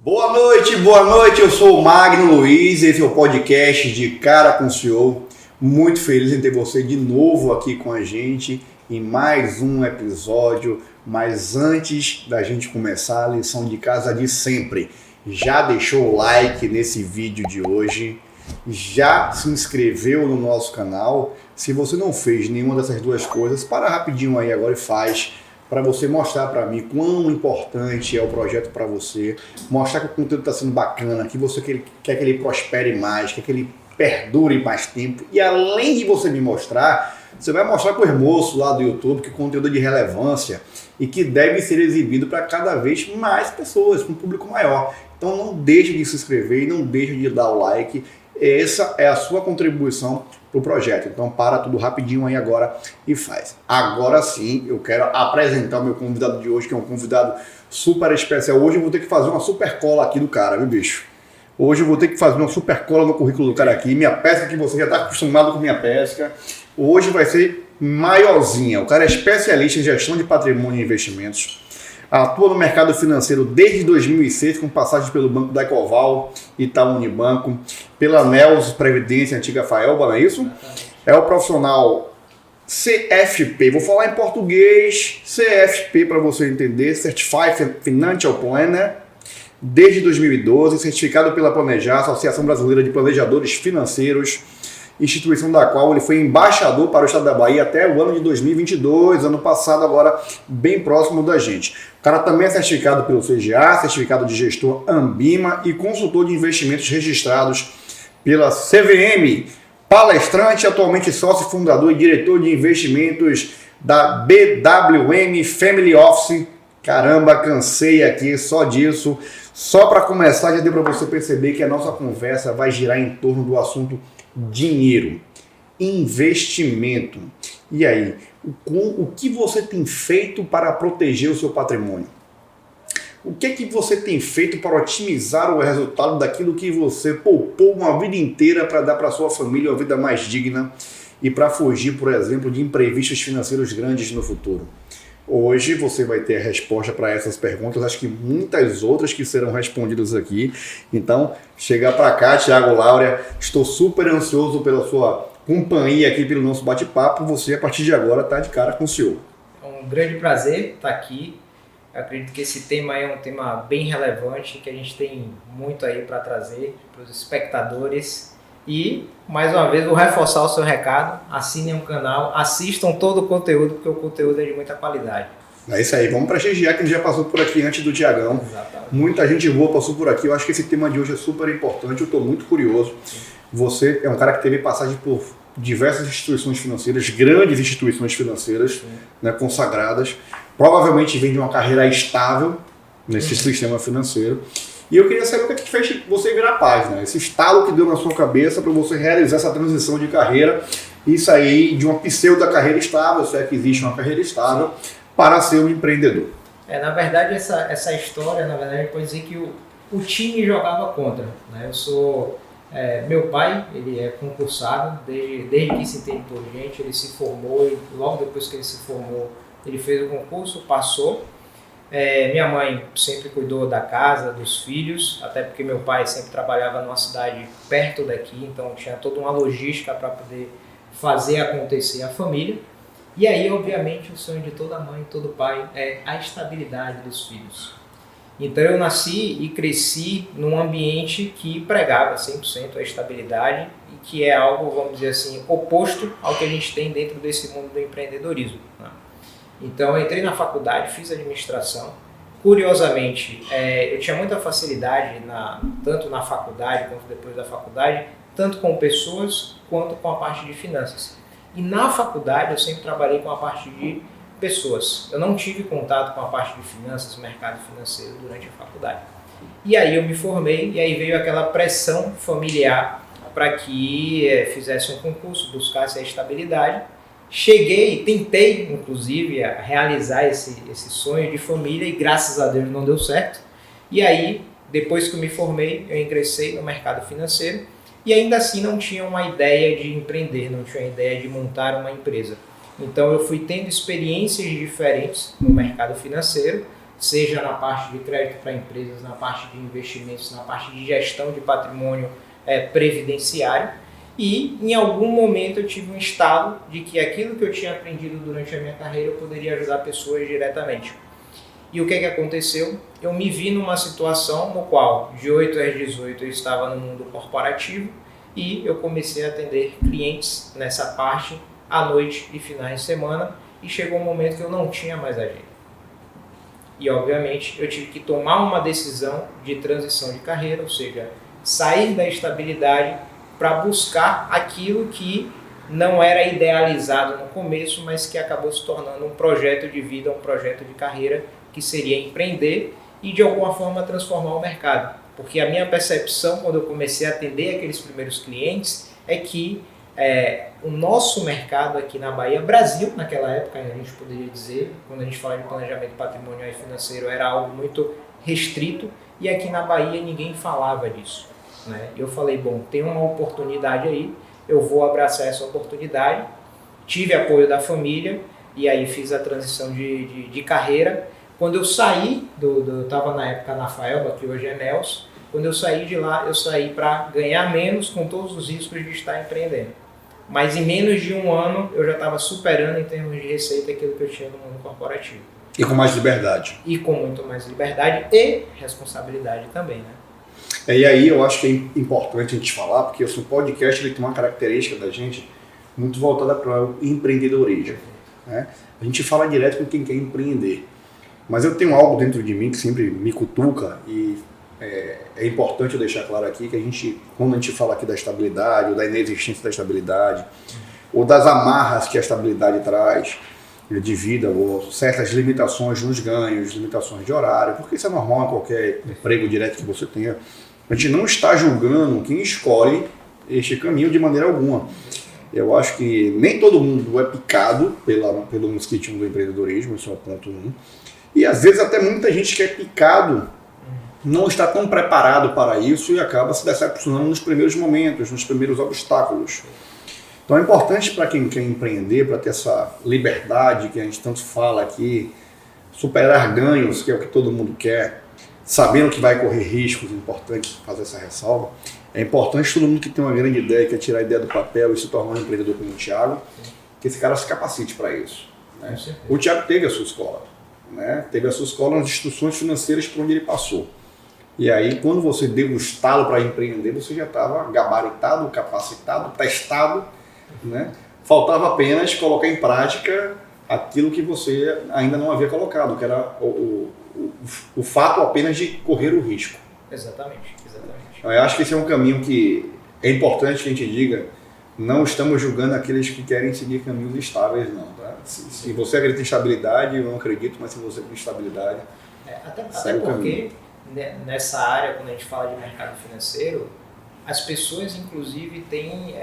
Boa noite, eu sou o Magno Luiz, esse é o podcast de Cara com o CEO. Muito feliz em ter você de novo aqui com a gente em mais um episódio, mas antes da gente começar a lição de casa de sempre, já deixou o like nesse vídeo de hoje? Já se inscreveu no nosso canal? Se você não fez nenhuma dessas duas coisas, para rapidinho aí agora e faz, para você mostrar para mim quão importante é o projeto para você, mostrar que o conteúdo está sendo bacana, que você quer que ele prospere mais, quer que ele perdure mais tempo. E além de você me mostrar, você vai mostrar para o moço lá do YouTube que o conteúdo é de relevância e que deve ser exibido para cada vez mais pessoas, com um público maior. Então não deixe de se inscrever e não deixe de dar o like. Essa é a sua contribuição para o projeto. Então para tudo rapidinho aí agora e faz. Agora sim, eu quero apresentar o meu convidado de hoje, que é um convidado super especial. Hoje eu vou ter que fazer uma super cola aqui do cara, viu, bicho? Hoje eu vou ter que fazer uma super cola no currículo do cara aqui. Minha pesca, que você já está acostumado com minha pesca, hoje vai ser maiorzinha. O cara é especialista em gestão de patrimônio e investimentos. Atua no mercado financeiro desde 2006, com passagem pelo Banco da Ecoval, Itaú Unibanco, pela Neos Previdência, antiga Faelba, não é isso? É o profissional CFP, vou falar em português, CFP para você entender, Certified Financial Planner, desde 2012, certificado pela Planejar, Associação Brasileira de Planejadores Financeiros, instituição da qual ele foi embaixador para o estado da Bahia até o ano de 2022, ano passado, agora bem próximo da gente. O cara também é certificado pelo CGA, certificado de gestor Ambima e consultor de investimentos registrados pela CVM, palestrante, atualmente sócio fundador e diretor de investimentos da BWM Family Office. Caramba, cansei aqui só disso. Só para começar, já deu para você perceber que a nossa conversa vai girar em torno do assunto dinheiro, investimento. E aí, o que você tem feito para proteger o seu patrimônio? O que é que você tem feito para otimizar o resultado daquilo que você poupou uma vida inteira para dar para sua família uma vida mais digna e para fugir, por exemplo, de imprevistos financeiros grandes no futuro? Hoje você vai ter a resposta para essas perguntas, acho que muitas outras que serão respondidas aqui. Então, chega para cá, Thiago Laura, estou super ansioso pela sua companhia aqui, pelo nosso bate-papo. Você, a partir de agora, está de cara com o senhor. É um grande prazer estar aqui. Eu acredito que esse tema é um tema bem relevante, que a gente tem muito aí para trazer para os espectadores. E, mais uma vez, vou reforçar o seu recado, assinem o canal, assistam todo o conteúdo, porque o conteúdo é de muita qualidade. É isso aí, vamos prestigiar quem já passou por aqui antes do Tiagão. Exatamente. Muita gente boa passou por aqui, eu acho que esse tema de hoje é super importante, eu estou muito curioso. Sim. Você é um cara que teve passagem por diversas instituições financeiras, grandes instituições financeiras, né, consagradas, provavelmente vem de uma carreira estável nesse sistema financeiro. E eu queria saber o que fez você virar página, esse estalo que deu na sua cabeça para você realizar essa transição de carreira e sair de uma pseudo carreira estável, se é que existe uma carreira estável, para ser um empreendedor. Na verdade, essa história, na verdade, pode dizer que o time jogava contra. Né? Meu pai, ele é concursado, desde que se entende por gente, ele se formou e logo depois que ele se formou, ele fez o concurso, passou. Minha mãe sempre cuidou da casa, dos filhos, até porque meu pai sempre trabalhava numa cidade perto daqui, então tinha toda uma logística para poder fazer acontecer a família. E aí, obviamente, o sonho de toda mãe e todo pai é a estabilidade dos filhos. Então eu nasci e cresci num ambiente que pregava 100% a estabilidade e que é algo, vamos dizer assim, oposto ao que a gente tem dentro desse mundo do empreendedorismo, né? Então eu entrei na faculdade, fiz administração. Curiosamente, eu tinha muita facilidade, tanto na faculdade quanto depois da faculdade, tanto com pessoas quanto com a parte de finanças. E na faculdade eu sempre trabalhei com a parte de pessoas. Eu não tive contato com a parte de finanças, mercado financeiro durante a faculdade. E aí eu me formei e aí veio aquela pressão familiar para que fizesse um concurso, buscasse a estabilidade. Cheguei, tentei, inclusive, a realizar esse sonho de família e graças a Deus não deu certo. E aí, depois que eu me formei, eu ingressei no mercado financeiro e ainda assim não tinha uma ideia de empreender, não tinha uma ideia de montar uma empresa. Então eu fui tendo experiências diferentes no mercado financeiro, seja na parte de crédito para empresas, na parte de investimentos, na parte de gestão de patrimônio previdenciário. E em algum momento eu tive um estalo de que aquilo que eu tinha aprendido durante a minha carreira eu poderia ajudar pessoas diretamente. E o que aconteceu? Eu me vi numa situação no qual, de 8 às 18, eu estava no mundo corporativo e eu comecei a atender clientes nessa parte à noite e finais de semana, e chegou um momento que eu não tinha mais agenda. E obviamente eu tive que tomar uma decisão de transição de carreira, ou seja, sair da estabilidade para buscar aquilo que não era idealizado no começo, mas que acabou se tornando um projeto de vida, um projeto de carreira, que seria empreender e de alguma forma transformar o mercado. Porque a minha percepção quando eu comecei a atender aqueles primeiros clientes é que o nosso mercado aqui na Bahia, Brasil naquela época, a gente poderia dizer, quando a gente fala de planejamento patrimonial e financeiro, era algo muito restrito, e aqui na Bahia ninguém falava disso, né? Eu falei, bom, tem uma oportunidade aí, eu vou abraçar essa oportunidade. Tive apoio da família e aí fiz a transição de carreira. Quando eu saí, eu estava na época na Faelba, que hoje é Nels, quando eu saí de lá, eu saí para ganhar menos com todos os riscos de estar empreendendo. Mas em menos de um ano eu já estava superando em termos de receita aquilo que eu tinha no mundo corporativo. E com mais liberdade. E com muito mais liberdade e responsabilidade também, né? E aí eu acho que é importante a gente falar, porque o podcast ele tem uma característica da gente muito voltada para o empreendedorismo, né? A gente fala direto com quem quer empreender. Mas eu tenho algo dentro de mim que sempre me cutuca e é importante eu deixar claro aqui que quando a gente fala aqui da estabilidade, ou da inexistência da estabilidade, ou das amarras que a estabilidade traz de vida, ou certas limitações nos ganhos, limitações de horário, porque isso é normal em qualquer emprego direto que você tenha. A gente não está julgando quem escolhe este caminho de maneira alguma. Eu acho que nem todo mundo é picado pelo mosquitinho do empreendedorismo, isso é o ponto 1. E às vezes até muita gente que é picado não está tão preparado para isso e acaba se decepcionando nos primeiros momentos, nos primeiros obstáculos. Então é importante para quem quer empreender, para ter essa liberdade que a gente tanto fala aqui, superar ganhos, que é o que todo mundo quer, sabendo que vai correr riscos, é importante fazer essa ressalva. É importante todo mundo que tem uma grande ideia, quer tirar a ideia do papel e se tornar um empreendedor como o Thiago, que esse cara se capacite para isso, né? O Thiago teve a sua escola, né? Teve a sua escola nas instituições financeiras por onde ele passou. E aí, quando você deu o estalo para empreender, você já estava gabaritado, capacitado, testado, né? Faltava apenas colocar em prática aquilo que você ainda não havia colocado, que era o fato apenas de correr o risco. Exatamente. Eu acho que esse é um caminho que é importante que a gente diga, não estamos julgando aqueles que querem seguir caminhos estáveis, não. Tá? Se você acredita em estabilidade, eu não acredito, mas se você acredita em estabilidade, até porque nessa área, quando a gente fala de mercado financeiro, as pessoas inclusive têm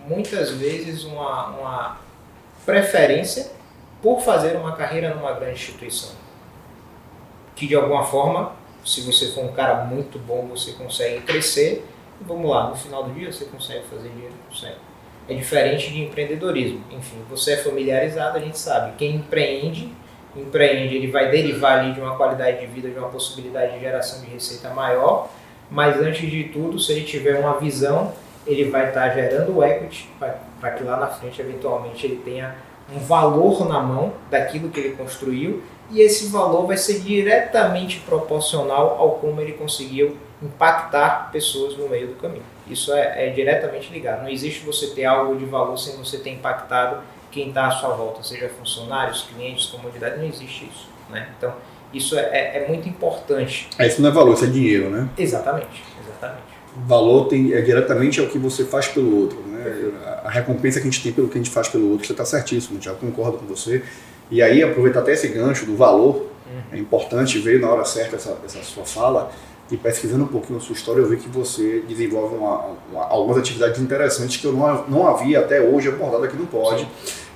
muitas vezes uma preferência por fazer uma carreira numa grande instituição, que de alguma forma, se você for um cara muito bom, você consegue crescer, e vamos lá, no final do dia você consegue fazer dinheiro, consegue. É diferente de empreendedorismo. Enfim, você é familiarizado, a gente sabe, quem empreende, ele vai derivar ali de uma qualidade de vida, de uma possibilidade de geração de receita maior, mas antes de tudo, se ele tiver uma visão, ele vai estar gerando o equity para que lá na frente, eventualmente, ele tenha um valor na mão daquilo que ele construiu, e esse valor vai ser diretamente proporcional ao como ele conseguiu impactar pessoas no meio do caminho. Isso é diretamente ligado. Não existe você ter algo de valor sem você ter impactado quem está à sua volta, seja funcionários, clientes, comunidade, não existe isso, né? Então, isso é muito importante. Isso não é valor, isso é dinheiro, né? Exatamente. Valor diretamente ao que você faz pelo outro, né? A recompensa que a gente tem pelo que a gente faz pelo outro, você está certíssimo, já concordo com você. E aí, aproveitar até esse gancho do valor, é importante ver na hora certa essa sua fala, e pesquisando um pouquinho a sua história, eu vi que você desenvolve algumas atividades interessantes que eu não havia até hoje abordado aqui no Pod,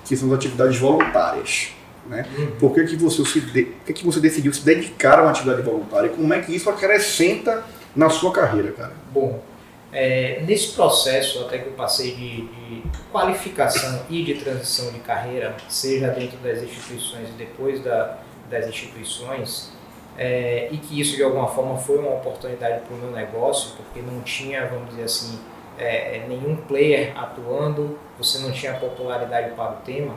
que são as atividades voluntárias, né? Por que você decidiu se dedicar a uma atividade voluntária e como é que isso acrescenta na sua carreira, cara? Bom, nesse processo até que eu passei de qualificação e de transição de carreira, seja dentro das instituições e depois das instituições, e que isso de alguma forma foi uma oportunidade para o meu negócio, porque não tinha, vamos dizer assim, nenhum player atuando, você não tinha popularidade para o tema,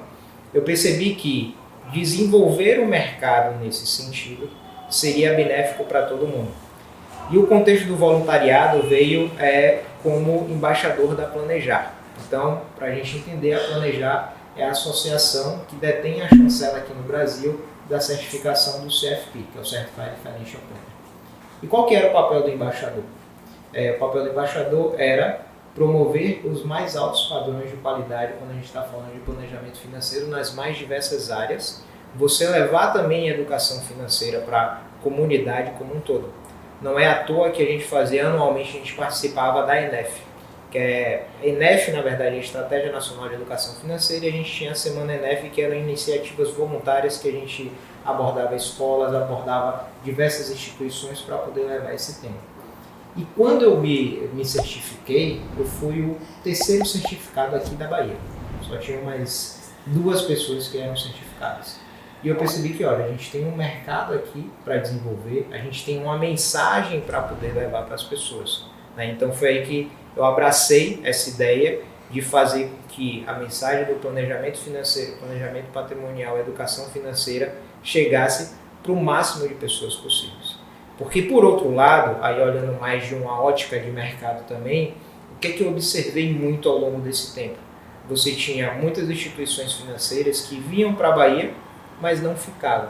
eu percebi que desenvolver o mercado nesse sentido seria benéfico para todo mundo. E o contexto do voluntariado veio como embaixador da Planejar. Então, para a gente entender, a Planejar é a associação que detém a chancela aqui no Brasil da certificação do CFP, que é o Certified Financial Planner. E qual que era o papel do embaixador? O papel do embaixador era promover os mais altos padrões de qualidade quando a gente está falando de planejamento financeiro nas mais diversas áreas. Você levar também a educação financeira para a comunidade como um todo. Não é à toa que a gente fazia anualmente, a gente participava da ENEF, que é a ENEF, na verdade, a Estratégia Nacional de Educação Financeira, e a gente tinha a Semana ENEF, que eram iniciativas voluntárias que a gente abordava escolas, abordava diversas instituições para poder levar esse tema. E quando eu me certifiquei, eu fui o terceiro certificado aqui da Bahia. Só tinha mais 2 pessoas que eram certificadas. E eu percebi que, olha, a gente tem um mercado aqui para desenvolver, a gente tem uma mensagem para poder levar para as pessoas, né? Então foi aí que eu abracei essa ideia de fazer com que a mensagem do planejamento financeiro, planejamento patrimonial, educação financeira chegasse para o máximo de pessoas possíveis. Porque, por outro lado, aí olhando mais de uma ótica de mercado também, o que é que eu observei muito ao longo desse tempo? Você tinha muitas instituições financeiras que vinham para a Bahia, mas não ficavam.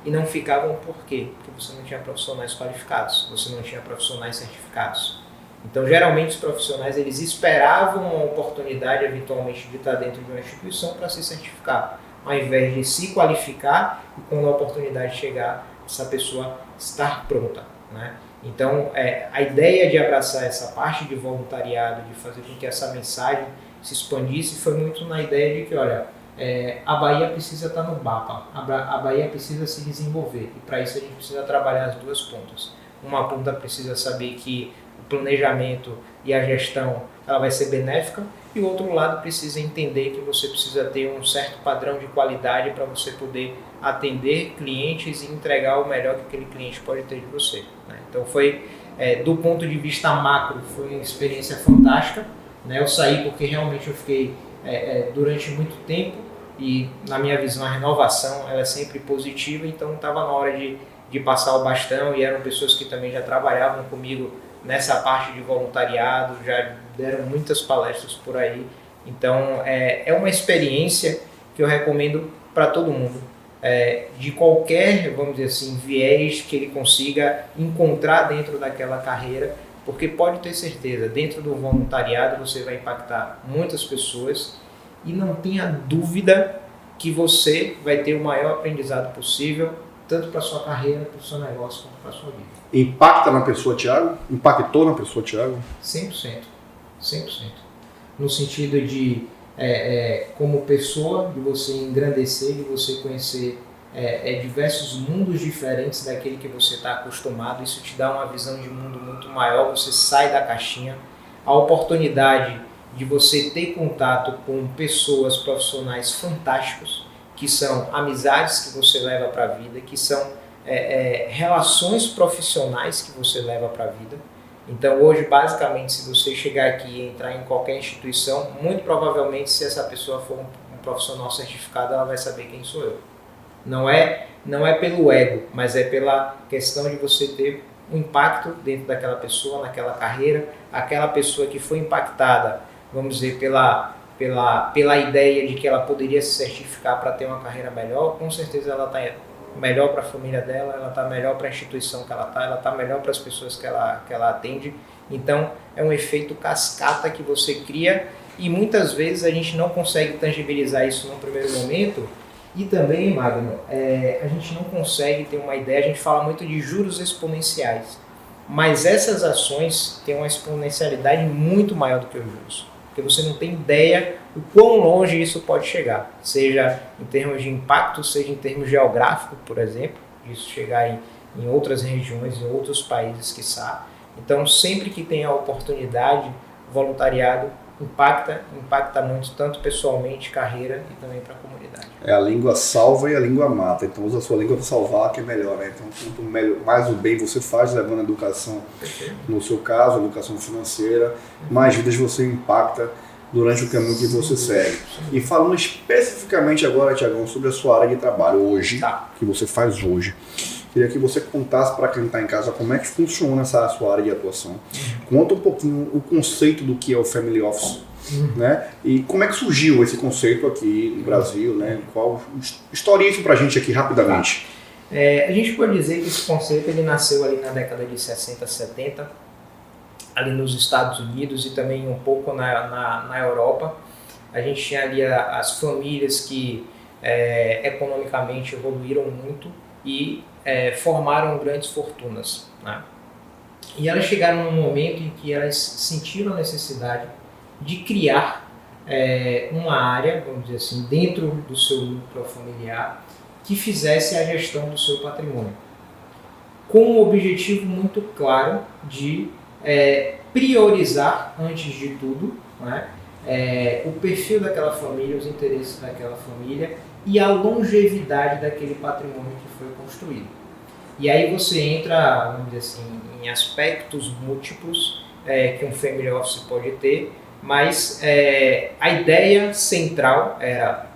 E não ficavam por quê? Porque você não tinha profissionais qualificados, você não tinha profissionais certificados. Então, geralmente, os profissionais eles esperavam uma oportunidade, eventualmente, de estar dentro de uma instituição para se certificar, ao invés de se qualificar e, quando a oportunidade chegar, essa pessoa estar pronta, né? Então, a ideia de abraçar essa parte de voluntariado, de fazer com que essa mensagem se expandisse, foi muito na ideia de que, olha, a Bahia precisa estar no mapa, a Bahia precisa se desenvolver, e para isso a gente precisa trabalhar as 2 pontas. Uma ponta precisa saber que o planejamento e a gestão ela vai ser benéfica, e o outro lado precisa entender que você precisa ter um certo padrão de qualidade para você poder atender clientes e entregar o melhor que aquele cliente pode ter de você, né? Então foi, do ponto de vista macro, foi uma experiência fantástica, né? Eu saí porque realmente eu fiquei durante muito tempo, e na minha visão a renovação ela é sempre positiva, então estava na hora de passar o bastão, e eram pessoas que também já trabalhavam comigo nessa parte de voluntariado, já deram muitas palestras por aí. Então é uma experiência que eu recomendo para todo mundo, de qualquer, vamos dizer assim, viés que ele consiga encontrar dentro daquela carreira, porque pode ter certeza, dentro do voluntariado você vai impactar muitas pessoas, e não tenha dúvida que você vai ter o maior aprendizado possível, tanto para a sua carreira, para o seu negócio, quanto para a sua vida. Impacta na pessoa, Thiago? Impactou na pessoa, Thiago? 100%. 100%. No sentido de, como pessoa, de você engrandecer, de você conhecer diversos mundos diferentes daquele que você está acostumado. Isso te dá uma visão de mundo muito maior, você sai da caixinha. A oportunidade de você ter contato com pessoas profissionais fantásticos, que são amizades que você leva para a vida, que são relações profissionais que você leva para a vida. Então hoje, basicamente, se você chegar aqui e entrar em qualquer instituição, muito provavelmente, se essa pessoa for um profissional certificado, ela vai saber quem sou eu. Não é pelo ego, mas é pela questão de você ter um impacto dentro daquela pessoa, naquela carreira, aquela pessoa que foi impactada, vamos dizer, pela ideia de que ela poderia se certificar para ter uma carreira melhor, com certeza ela está melhor para a família dela, ela está melhor para a instituição que ela está melhor para as pessoas que ela atende. Então é um efeito cascata que você cria, e muitas vezes a gente não consegue tangibilizar isso no primeiro momento. E também, Magno, a gente não consegue ter uma ideia, a gente fala muito de juros exponenciais, mas essas ações têm uma exponencialidade muito maior do que os juros, porque você não tem ideia o quão longe isso pode chegar, seja em termos de impacto, seja em termos geográficos, por exemplo, isso chegar em outras regiões, em outros países, quiçá. Então, sempre que tem a oportunidade, o voluntariado impacta muito, tanto pessoalmente, carreira e também para a comunidade. A língua salva e a língua mata, então usa a sua língua para salvar, que é melhor, né? Então, quanto mais o bem você faz, levando a educação, no seu caso, a educação financeira, mais vidas você impacta durante o caminho que você segue. E falando especificamente agora, Tiagão, sobre a sua área de trabalho hoje, que você faz hoje, queria que você contasse para quem está em casa como é que funciona essa sua área de atuação. Conta um pouquinho o conceito do que é o Family Office, né? E como é que surgiu esse conceito aqui no Brasil, né? Historia isso para a gente aqui rapidamente. A gente pode dizer que esse conceito ele nasceu ali na década de 60, 70, ali nos Estados Unidos e também um pouco na Europa. A gente tinha ali as famílias que economicamente evoluíram muito e formaram grandes fortunas, né? E elas chegaram num momento em que elas sentiram a necessidade de criar uma área, vamos dizer assim, dentro do seu núcleo familiar que fizesse a gestão do seu patrimônio, com um objetivo muito claro de priorizar, antes de tudo, né, o perfil daquela família, os interesses daquela família e a longevidade daquele patrimônio que foi construído. E aí você entra, vamos dizer assim, em aspectos múltiplos que um family office pode ter, mas a ideia central era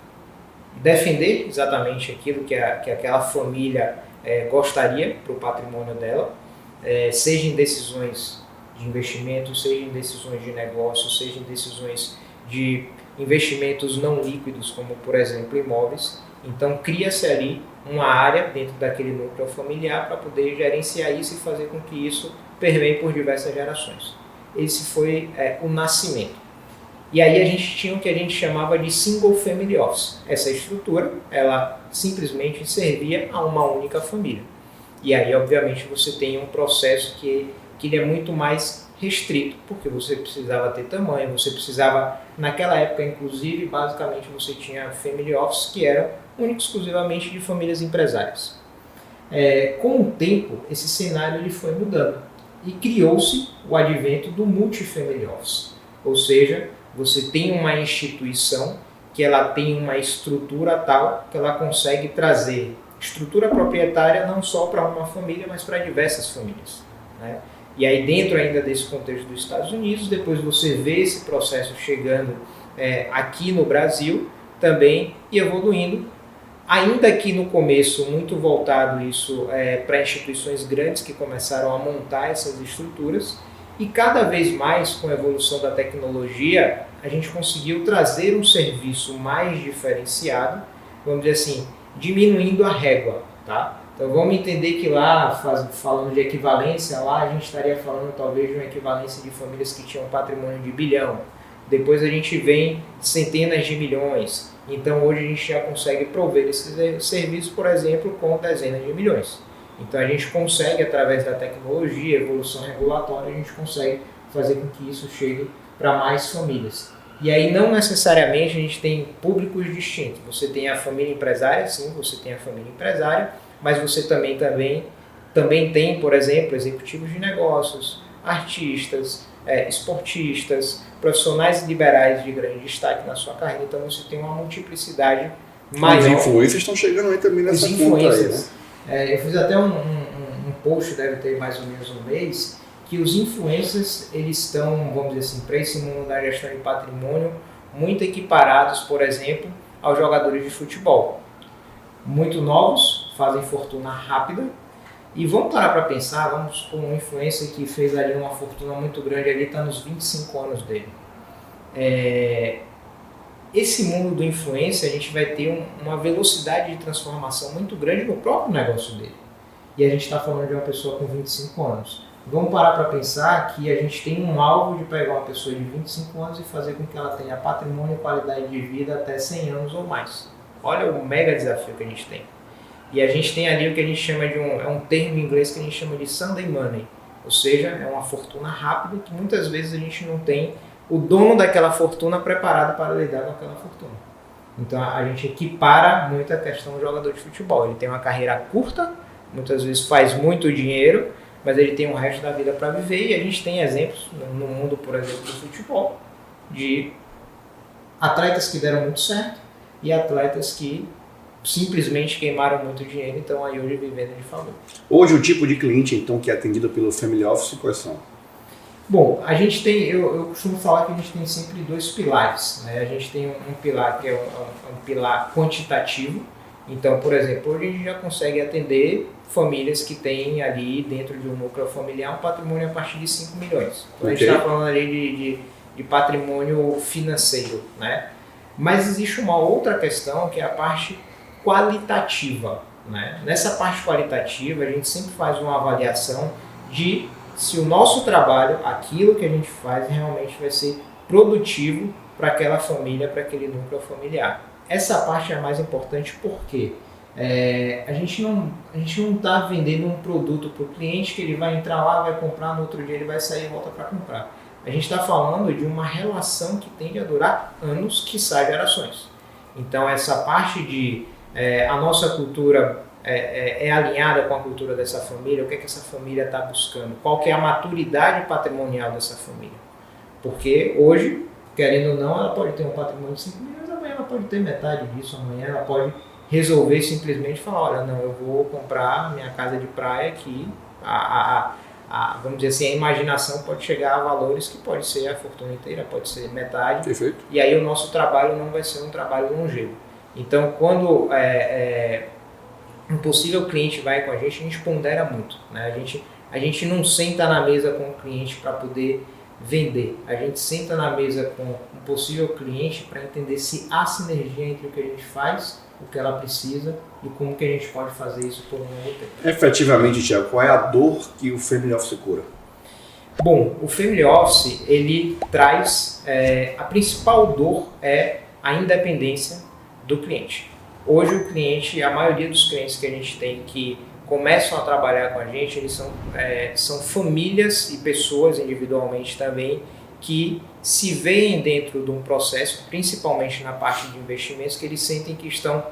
defender exatamente aquilo que aquela família gostaria para o patrimônio dela, seja em decisões de investimento, seja em decisões de negócio, seja em decisões de investimentos não líquidos, como por exemplo imóveis. Então cria-se ali uma área dentro daquele núcleo familiar para poder gerenciar isso e fazer com que isso permeie por diversas gerações. Esse foi o nascimento. E aí a gente tinha o que a gente chamava de Single Family Office. Essa estrutura, ela simplesmente servia a uma única família. E aí, obviamente, você tem um processo que ele é muito mais restrito, porque você precisava ter tamanho, você precisava, naquela época, inclusive, basicamente você tinha Family Office que eram único exclusivamente de famílias empresárias. Com o tempo, esse cenário ele foi mudando e criou-se o advento do Multifamily Office, ou seja, você tem uma instituição que ela tem uma estrutura tal que ela consegue trazer estrutura proprietária não só para uma família, mas para diversas famílias, né? E aí dentro ainda desse contexto dos Estados Unidos, depois você vê esse processo chegando aqui no Brasil também e evoluindo, ainda que no começo muito voltado isso para instituições grandes que começaram a montar essas estruturas. E cada vez mais, com a evolução da tecnologia, a gente conseguiu trazer um serviço mais diferenciado, vamos dizer assim, diminuindo a régua, tá? Então vamos entender que lá, falando de equivalência, lá a gente estaria falando talvez de uma equivalência de famílias que tinham patrimônio de bilhão. Depois a gente vem centenas de milhões. Então hoje a gente já consegue prover esse serviço, por exemplo, com dezenas de milhões. Então a gente consegue, através da tecnologia, evolução regulatória, a gente consegue fazer com que isso chegue para mais famílias. E aí não necessariamente a gente tem públicos distintos. Você tem a família empresária, sim, você tem a família empresária, mas você também tem, por exemplo, executivos de negócios, artistas, esportistas, profissionais liberais de grande destaque na sua carreira. Então você tem uma multiplicidade maior. Os influencers estão chegando aí também nessa conta aí, né? Eu fiz até um post, deve ter mais ou menos um mês, que os influencers, eles estão, vamos dizer assim, para esse mundo da gestão de patrimônio, muito equiparados, por exemplo, aos jogadores de futebol. Muito novos, fazem fortuna rápida, e vamos parar para pensar, vamos com um influencer que fez ali uma fortuna muito grande, ali está nos 25 anos dele. Esse mundo do influencer, a gente vai ter uma velocidade de transformação muito grande no próprio negócio dele. E a gente está falando de uma pessoa com 25 anos. Vamos parar para pensar que a gente tem um alvo de pegar uma pessoa de 25 anos e fazer com que ela tenha patrimônio e qualidade de vida até 100 anos ou mais. Olha o mega desafio que a gente tem. E a gente tem ali o que a gente chama de um termo em inglês que a gente chama de Sunday Money. Ou seja, é uma fortuna rápida que muitas vezes a gente não tem o dono daquela fortuna preparado para lidar com aquela fortuna. Então a gente equipara muito a questão do jogador de futebol. Ele tem uma carreira curta, muitas vezes faz muito dinheiro, mas ele tem o resto da vida para viver, e a gente tem exemplos no mundo, por exemplo, do futebol, de atletas que deram muito certo e atletas que simplesmente queimaram muito dinheiro e estão aí hoje vivendo de favor. Hoje o tipo de cliente então que é atendido pelo Family Office, quais são? Bom, a gente tem, eu costumo falar que a gente tem sempre dois pilares, né? A gente tem um pilar que é um pilar quantitativo. Então, por exemplo, hoje a gente já consegue atender famílias que têm ali dentro de um núcleo familiar um patrimônio a partir de 5 milhões. Então, a gente está falando ali de patrimônio financeiro, né? Mas existe uma outra questão que é a parte qualitativa, né? Nessa parte qualitativa, a gente sempre faz uma avaliação de se o nosso trabalho, aquilo que a gente faz, realmente vai ser produtivo para aquela família, para aquele núcleo familiar. Essa parte é a mais importante porque a gente não está vendendo um produto para o cliente que ele vai entrar lá, vai comprar, no outro dia ele vai sair e volta para comprar. A gente está falando de uma relação que tende a durar anos, quiçá gerações. Então essa parte de a nossa cultura é alinhada com a cultura dessa família, o que é que essa família está buscando, qual que é a maturidade patrimonial dessa família. Porque hoje, querendo ou não, ela pode ter um patrimônio de 5 milhões, amanhã ela pode ter metade disso, amanhã ela pode resolver simplesmente falar, olha, não, eu vou comprar minha casa de praia aqui, vamos dizer assim, a imaginação pode chegar a valores que pode ser a fortuna inteira, pode ser metade. Perfeito. E aí o nosso trabalho não vai ser um trabalho longevo. Então, quando um possível cliente vai com a gente pondera muito, né? A gente não senta na mesa com o cliente para poder vender, a gente senta na mesa com um possível cliente para entender se há sinergia entre o que a gente faz, o que ela precisa e como que a gente pode fazer isso por um longo tempo. Efetivamente, Thiago, qual é a dor que o Family Office cura? Bom, o Family Office, ele traz, a principal dor é a independência do cliente. Hoje o cliente, a maioria dos clientes que a gente tem que começam a trabalhar com a gente, eles são famílias e pessoas individualmente também que se veem dentro de um processo, principalmente na parte de investimentos, que eles sentem que estão,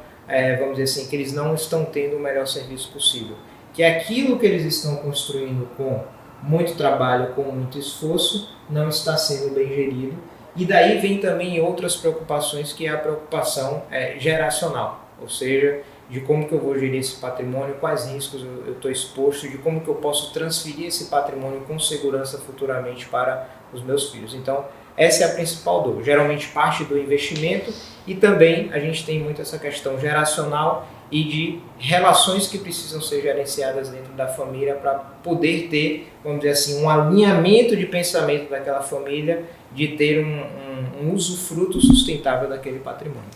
vamos dizer assim, que eles não estão tendo o melhor serviço possível. Que aquilo que eles estão construindo com muito trabalho, com muito esforço, não está sendo bem gerido. E daí vem também outras preocupações, que é a preocupação geracional, ou seja, de como que eu vou gerir esse patrimônio, quais riscos eu estou exposto, de como que eu posso transferir esse patrimônio com segurança futuramente para os meus filhos. Então, essa é a principal dor. Geralmente parte do investimento e também a gente tem muito essa questão geracional e de relações que precisam ser gerenciadas dentro da família para poder ter, vamos dizer assim, um alinhamento de pensamento daquela família de ter um usufruto sustentável daquele patrimônio.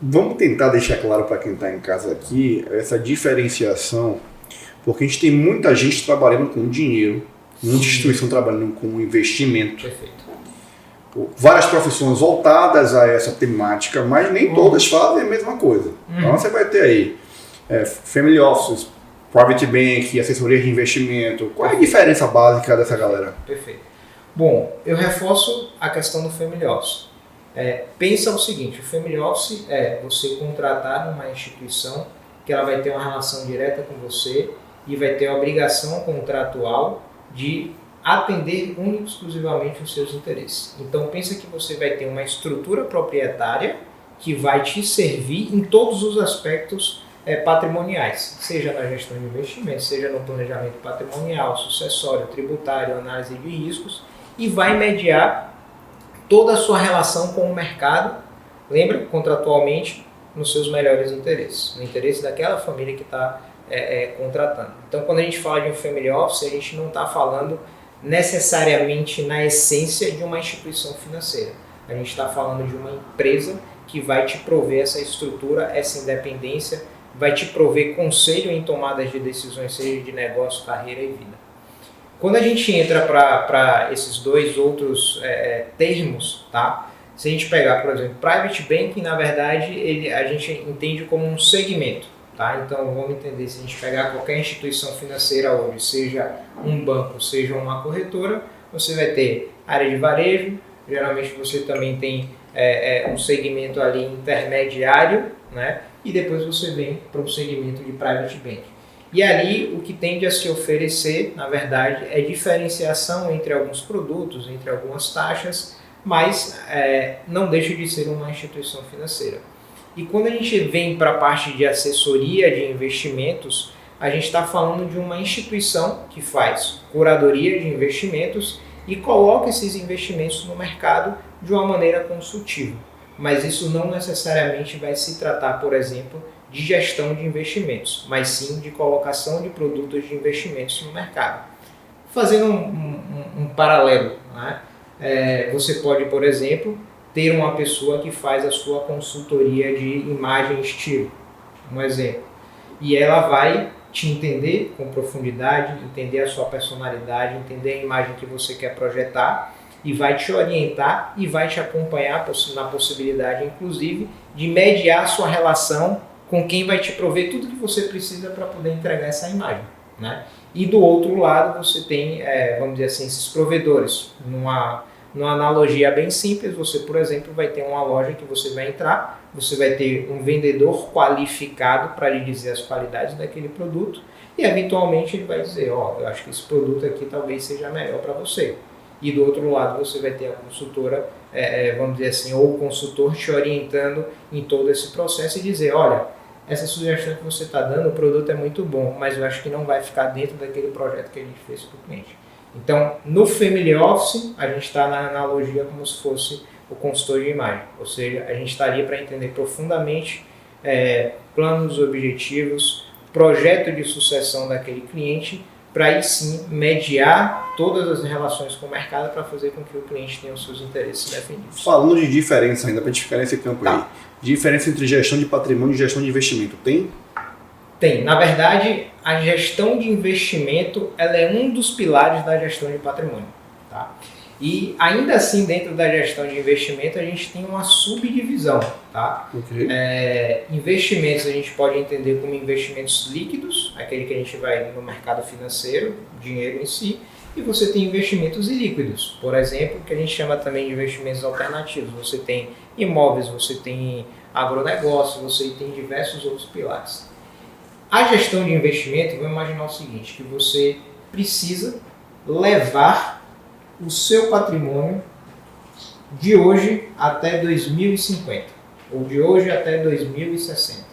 Vamos tentar deixar claro para quem está em casa aqui essa diferenciação, porque a gente tem muita gente trabalhando com dinheiro, muita instituição trabalhando com investimento. Perfeito. Várias profissões voltadas a essa temática, mas nem todas fazem a mesma coisa. Então você vai ter aí Family Offices, Private Bank, assessoria de investimento. Qual é a diferença básica dessa galera? Perfeito. Bom, eu reforço a questão do Family Office. Pensa o seguinte, o Family Office é você contratar uma instituição que ela vai ter uma relação direta com você e vai ter a obrigação contratual de atender única e exclusivamente os seus interesses. Então pensa que você vai ter uma estrutura proprietária que vai te servir em todos os aspectos patrimoniais, seja na gestão de investimentos, seja no planejamento patrimonial, sucessório, tributário, análise de riscos, e vai mediar toda a sua relação com o mercado, lembra, contratualmente, nos seus melhores interesses, no interesse daquela família que está contratando. Então, quando a gente fala de um Family Office, a gente não está falando necessariamente na essência de uma instituição financeira. A gente está falando de uma empresa que vai te prover essa estrutura, essa independência, vai te prover conselho em tomadas de decisões, seja de negócio, carreira e vida. Quando a gente entra para esses dois outros termos, tá? Se a gente pegar, por exemplo, Private Banking, na verdade, a gente entende como um segmento. Tá? Então, vamos entender, se a gente pegar qualquer instituição financeira hoje, seja um banco, seja uma corretora, você vai ter área de varejo, geralmente você também tem um segmento ali intermediário, né? E depois você vem para um segmento de Private Banking. E ali o que tende a se oferecer, na verdade, é diferenciação entre alguns produtos, entre algumas taxas, mas não deixa de ser uma instituição financeira. E quando a gente vem para a parte de assessoria de investimentos, a gente está falando de uma instituição que faz curadoria de investimentos e coloca esses investimentos no mercado de uma maneira consultiva. Mas isso não necessariamente vai se tratar, por exemplo, de gestão de investimentos, mas sim de colocação de produtos de investimentos no mercado. Fazendo um paralelo, né? Você pode, por exemplo, ter uma pessoa que faz a sua consultoria de imagem e estilo, um exemplo, e ela vai te entender com profundidade, entender a sua personalidade, entender a imagem que você quer projetar e vai te orientar e vai te acompanhar na possibilidade, inclusive, de mediar a sua relação com quem vai te prover tudo que você precisa para poder entregar essa imagem, né? E do outro lado você tem, vamos dizer assim, esses provedores. Numa analogia bem simples, você, por exemplo, vai ter uma loja que você vai entrar, você vai ter um vendedor qualificado para lhe dizer as qualidades daquele produto e, eventualmente, ele vai dizer, eu acho que esse produto aqui talvez seja melhor para você. E do outro lado você vai ter a consultora, vamos dizer assim, ou o consultor te orientando em todo esse processo e dizer, olha, essa sugestão que você está dando, o produto é muito bom, mas eu acho que não vai ficar dentro daquele projeto que a gente fez para o cliente. Então, no Family Office, a gente está na analogia como se fosse o consultor de imagem, ou seja, a gente estaria para entender profundamente planos, objetivos, projeto de sucessão daquele cliente, para aí sim mediar todas as relações com o mercado para fazer com que o cliente tenha os seus interesses definidos. Falando de diferença ainda, para a gente ficar nesse campo aí, diferença entre gestão de patrimônio e gestão de investimento, tem? Tem. Na verdade, a gestão de investimento ela é um dos pilares da gestão de patrimônio. Tá? E ainda assim, dentro da gestão de investimento, a gente tem uma subdivisão. Tá? Okay. Investimentos a gente pode entender como investimentos líquidos, aquele que a gente vai no mercado financeiro, dinheiro em si, e você tem investimentos ilíquidos, por exemplo, que a gente chama também de investimentos alternativos. Você tem imóveis, você tem agronegócio, você tem diversos outros pilares. A gestão de investimento, vamos imaginar o seguinte, que você precisa levar o seu patrimônio de hoje até 2050, ou de hoje até 2060.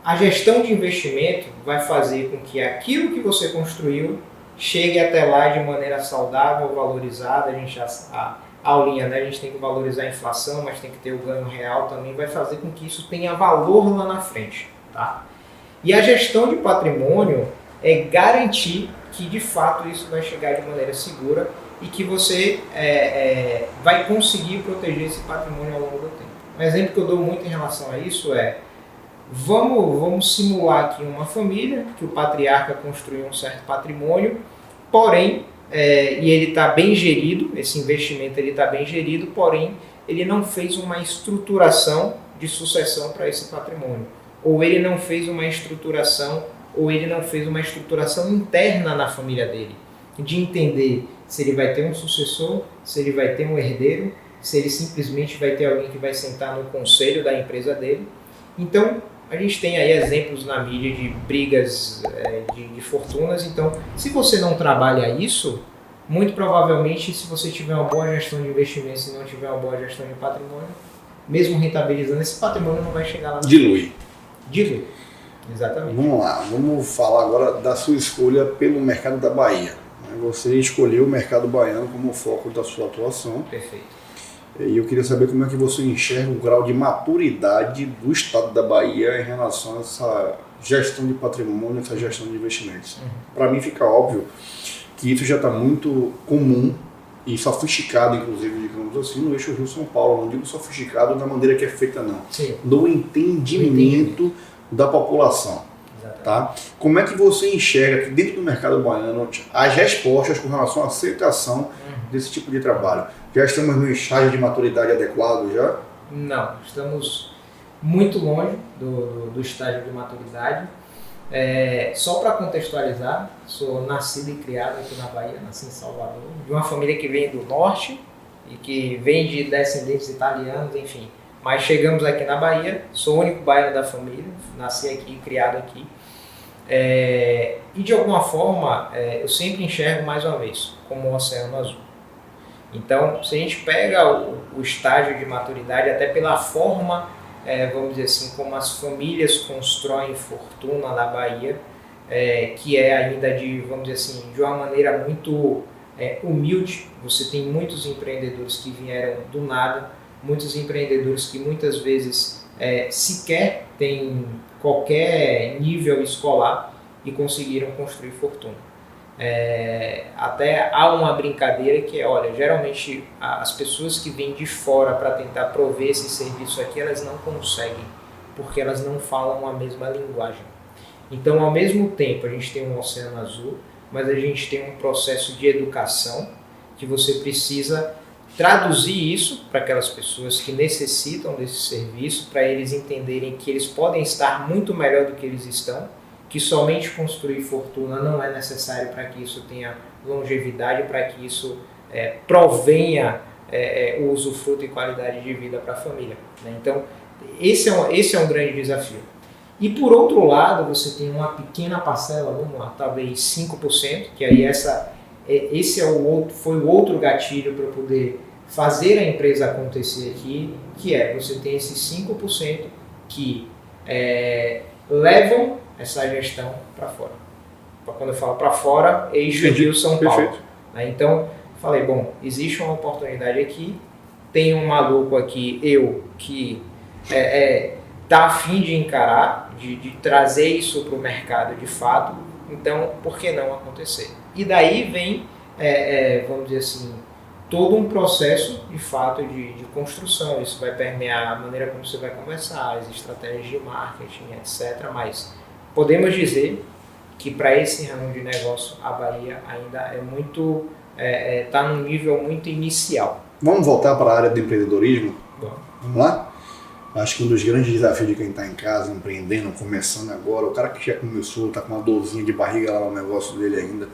A gestão de investimento vai fazer com que aquilo que você construiu chegue até lá de maneira saudável, valorizada. A gente já a aulinha, né? A gente tem que valorizar a inflação, mas tem que ter o ganho real também, vai fazer com que isso tenha valor lá na frente. Tá? E a gestão de patrimônio é garantir que de fato isso vai chegar de maneira segura e que você vai conseguir proteger esse patrimônio ao longo do tempo. Um exemplo que eu dou muito em relação a isso vamos simular aqui uma família que o patriarca construiu um certo patrimônio, porém, e ele está bem gerido, esse investimento está bem gerido, porém, ele não fez uma estruturação de sucessão para esse patrimônio. Ou ele não fez uma estruturação, interna na família dele, de entender se ele vai ter um sucessor, se ele vai ter um herdeiro, se ele simplesmente vai ter alguém que vai sentar no conselho da empresa dele. Então, a gente tem aí exemplos na mídia de brigas de fortunas. Então, se você não trabalha isso, muito provavelmente, se você tiver uma boa gestão de investimentos e não tiver uma boa gestão de patrimônio, mesmo rentabilizando, esse patrimônio não vai chegar lá. Dilui. Exatamente. Vamos lá, vamos falar agora da sua escolha pelo mercado da Bahia. Você escolheu o mercado baiano como foco da sua atuação. Perfeito. E eu queria saber como é que você enxerga o grau de maturidade do estado da Bahia em relação a essa gestão de patrimônio, essa gestão de investimentos. Para mim fica óbvio que isso já está muito comum e sofisticado, inclusive, digamos assim, no eixo Rio-São Paulo. Não digo sofisticado da maneira que é feita, não. Sim. Do entendimento da população. Tá? Como é que você enxerga que dentro do mercado baiano as respostas com relação à aceitação desse tipo de trabalho? Já estamos no estágio de maturidade adequado já? Não, estamos muito longe do estágio de maturidade. Só para contextualizar, sou nascido e criado aqui na Bahia, nasci em Salvador, de uma família que vem do norte e que vem de descendentes italianos, enfim. Mas chegamos aqui na Bahia, sou o único baiano da família, nasci aqui, criado aqui. E de alguma forma, eu sempre enxergo mais uma vez como um oceano azul. Então, se a gente pega o estágio de maturidade, até pela forma, vamos dizer assim, como as famílias constroem fortuna na Bahia, que é ainda vamos dizer assim, de uma maneira muito humilde. Você tem muitos empreendedores que vieram do nada, muitos empreendedores que muitas vezes sequer têm qualquer nível escolar e conseguiram construir fortuna. Até há uma brincadeira que olha, geralmente as pessoas que vêm de fora para tentar prover esse serviço aqui, elas não conseguem, porque elas não falam a mesma linguagem. Então, ao mesmo tempo, a gente tem um oceano azul, mas a gente tem um processo de educação que você precisa traduzir isso para aquelas pessoas que necessitam desse serviço, para eles entenderem que eles podem estar muito melhor do que eles estão, que somente construir fortuna não é necessário para que isso tenha longevidade, para que isso provenha o usufruto e qualidade de vida para a família, né? Então, esse é um grande desafio. E por outro lado, você tem uma pequena parcela, vamos lá, talvez 5%, que aí esse foi o outro gatilho para poder fazer a empresa acontecer aqui, que você tem esses 5% que levam essa gestão para fora. Quando eu falo para fora, eixo Rio São Paulo. Né? Então, falei, bom, existe uma oportunidade aqui, tem um maluco aqui, que está a fim de encarar, de trazer isso para o mercado de fato, então por que não acontecer? E daí vem, vamos dizer assim, todo um processo de fato de construção. Isso vai permear a maneira como você vai começar, as estratégias de marketing, etc. Mas podemos dizer que para esse ramo de negócio a Bahia ainda é muito, está num nível muito inicial. Vamos voltar para a área do empreendedorismo? Bom. Vamos lá? Acho que um dos grandes desafios de quem está em casa, empreendendo, começando agora, o cara que já começou, está com uma dorzinha de barriga lá no negócio dele ainda,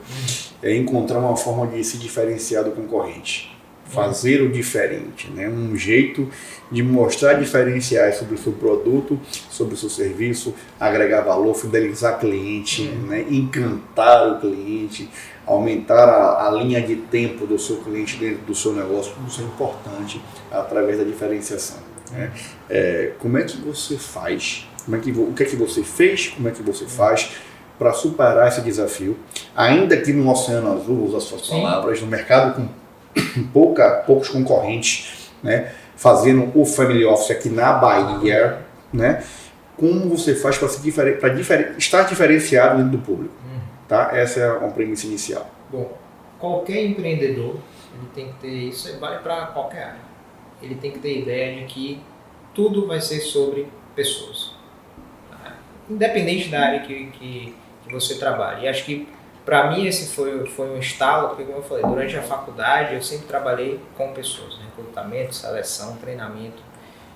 é encontrar uma forma de se diferenciar do concorrente. Fazer o diferente, né? Um jeito de mostrar diferenciais sobre o seu produto, sobre o seu serviço, agregar valor, fidelizar cliente, né? Encantar o cliente, aumentar a linha de tempo do seu cliente dentro do seu negócio. Tudo isso é importante através da diferenciação. Né? Como é que você faz? O que é que você fez? Como é que você faz para superar esse desafio? Ainda que no Oceano Azul, usa as suas palavras, no mercado com poucos concorrentes, né? Fazendo o Family Office aqui na Bahia, né? Como você faz para estar diferenciado dentro do público? Tá? Essa é uma premissa inicial. Bom, qualquer empreendedor ele tem que ter isso, vale para qualquer área. Ele tem que ter ideia de que tudo vai ser sobre pessoas, independente da área que você trabalha. E acho que para mim esse foi um estalo, porque como eu falei, durante a faculdade eu sempre trabalhei com pessoas, né? Recrutamento, seleção, treinamento.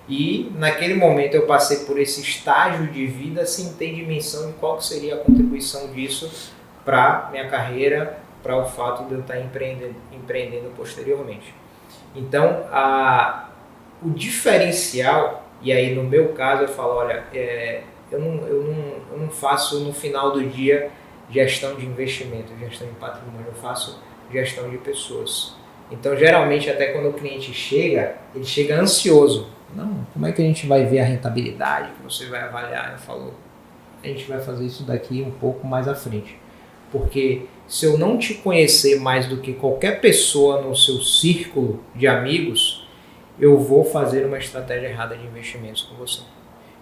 E naquele momento eu passei por esse estágio de vida sem ter dimensão de qual seria a contribuição disso para minha carreira, para o fato de eu estar empreendendo posteriormente. Então, o diferencial, e aí no meu caso eu falo, olha, eu não faço no final do dia gestão de investimento, gestão de patrimônio, eu faço gestão de pessoas. Então, geralmente, até quando o cliente chega, ele chega ansioso. Não, como é que a gente vai ver a rentabilidade que você vai avaliar? Eu falo, a gente vai fazer isso daqui um pouco mais à frente. Porque se eu não te conhecer mais do que qualquer pessoa no seu círculo de amigos, eu vou fazer uma estratégia errada de investimentos com você.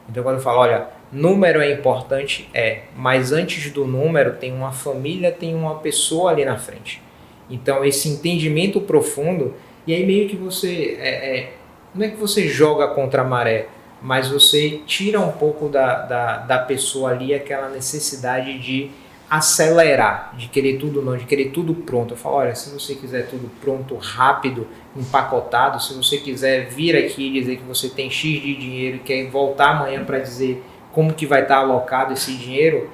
Então, quando eu falo, olha, número é importante, mas antes do número tem uma família, tem uma pessoa ali na frente. Então, esse entendimento profundo, e aí meio que você, não é que você joga contra a maré, mas você tira um pouco da pessoa ali aquela necessidade de acelerar, de querer tudo não, de querer tudo pronto. Eu falo, olha, se você quiser tudo pronto, rápido, empacotado, se você quiser vir aqui e dizer que você tem X de dinheiro e quer voltar amanhã para dizer como que vai estar alocado esse dinheiro,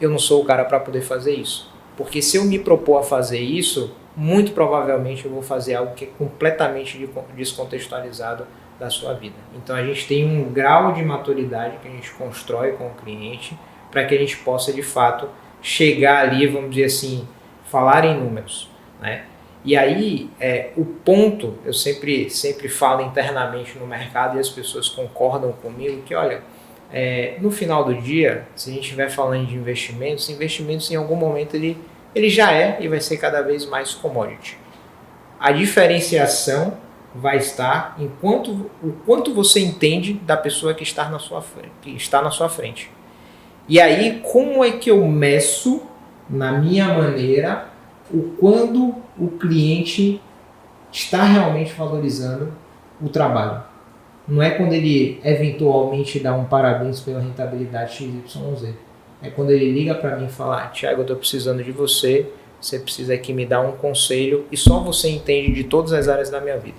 eu não sou o cara para poder fazer isso. Porque se eu me propor a fazer isso, muito provavelmente eu vou fazer algo que é completamente descontextualizado da sua vida. Então a gente tem um grau de maturidade que a gente constrói com o cliente para que a gente possa de fato chegar ali, vamos dizer assim, falar em números, né? E aí, o ponto, eu sempre falo internamente no mercado e as pessoas concordam comigo que, olha, no final do dia, se a gente estiver falando de investimentos em algum momento ele já e vai ser cada vez mais commodity. A diferenciação vai estar em o quanto você entende da pessoa que está na sua frente. E aí, como é que eu meço, na minha maneira, quando o cliente está realmente valorizando o trabalho? Não é quando ele eventualmente dá um parabéns pela rentabilidade XYZ. É quando ele liga para mim e fala: Thiago, eu estou precisando de você, você precisa aqui me dar um conselho e só você entende de todas as áreas da minha vida.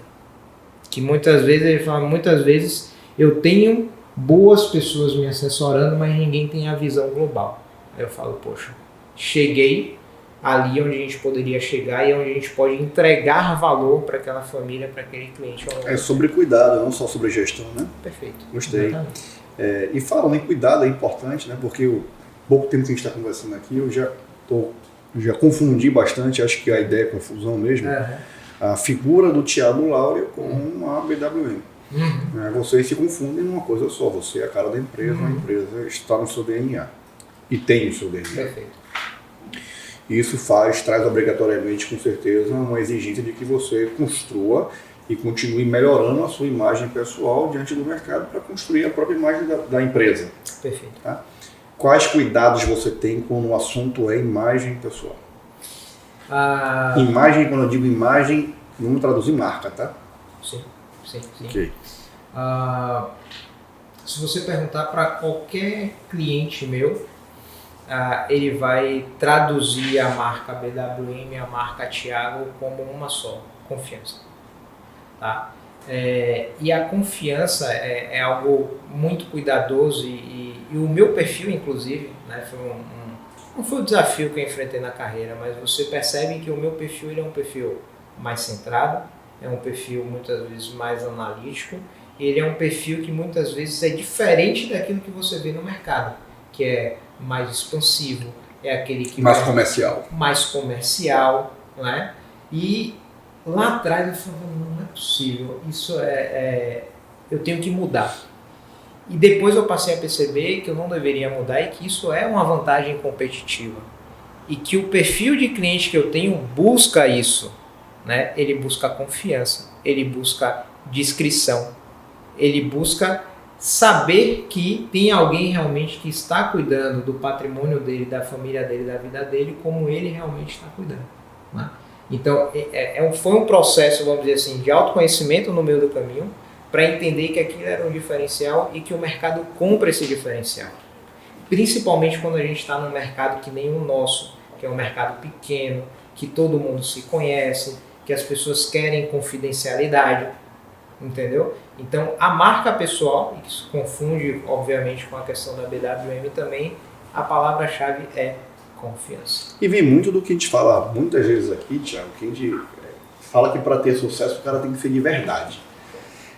Que muitas vezes ele fala, muitas vezes eu tenho boas pessoas me assessorando, mas ninguém tem a visão global. Aí eu falo, poxa, cheguei ali onde a gente poderia chegar e onde a gente pode entregar valor para aquela família, para aquele cliente. É sobre cuidado, não só sobre gestão, né? Perfeito. Gostei. E falando em cuidado, é importante, né? Porque o pouco tempo que a gente está conversando aqui, eu já confundi bastante, acho que a ideia é confusão mesmo, a figura do Thiago Laurea com a BWM. Vocês se confundem numa coisa só, você é a cara da empresa, a empresa está no seu DNA e tem o seu DNA. Perfeito. Isso traz obrigatoriamente, com certeza, uma exigência de que você construa e continue melhorando a sua imagem pessoal diante do mercado para construir a própria imagem da empresa. Perfeito. Tá? Quais cuidados você tem quando o assunto é imagem pessoal? Imagem, quando eu digo imagem, vamos traduzir marca, tá? Sim. Okay. Se você perguntar para qualquer cliente meu, ele vai traduzir a marca BWM, a marca Thiago como uma só, confiança. Tá? E a confiança é algo muito cuidadoso e o meu perfil, inclusive, né, não foi o desafio que eu enfrentei na carreira, mas você percebe que o meu perfil ele é um perfil mais centrado, é um perfil muitas vezes mais analítico, e ele é um perfil que muitas vezes é diferente daquilo que você vê no mercado, que é mais expansivo, é aquele que mais comercial, né? E lá atrás eu falava, não é possível, isso eu tenho que mudar. E depois eu passei a perceber que eu não deveria mudar e que isso é uma vantagem competitiva. E que o perfil de cliente que eu tenho busca isso, né? Ele busca confiança, ele busca discrição, ele busca saber que tem alguém realmente que está cuidando do patrimônio dele, da família dele, da vida dele, como ele realmente está cuidando. Né? Então, foi um processo, vamos dizer assim, de autoconhecimento no meio do caminho, para entender que aquilo era um diferencial e que o mercado compra esse diferencial. Principalmente quando a gente está num mercado que nem o nosso, que é um mercado pequeno, que todo mundo se conhece, que as pessoas querem confidencialidade, entendeu? Então, a marca pessoal, e que se confunde, obviamente, com a questão da BWM também, a palavra-chave é confiança. E vem muito do que a gente fala muitas vezes aqui, Thiago, que a gente fala que para ter sucesso o cara tem que ser de verdade.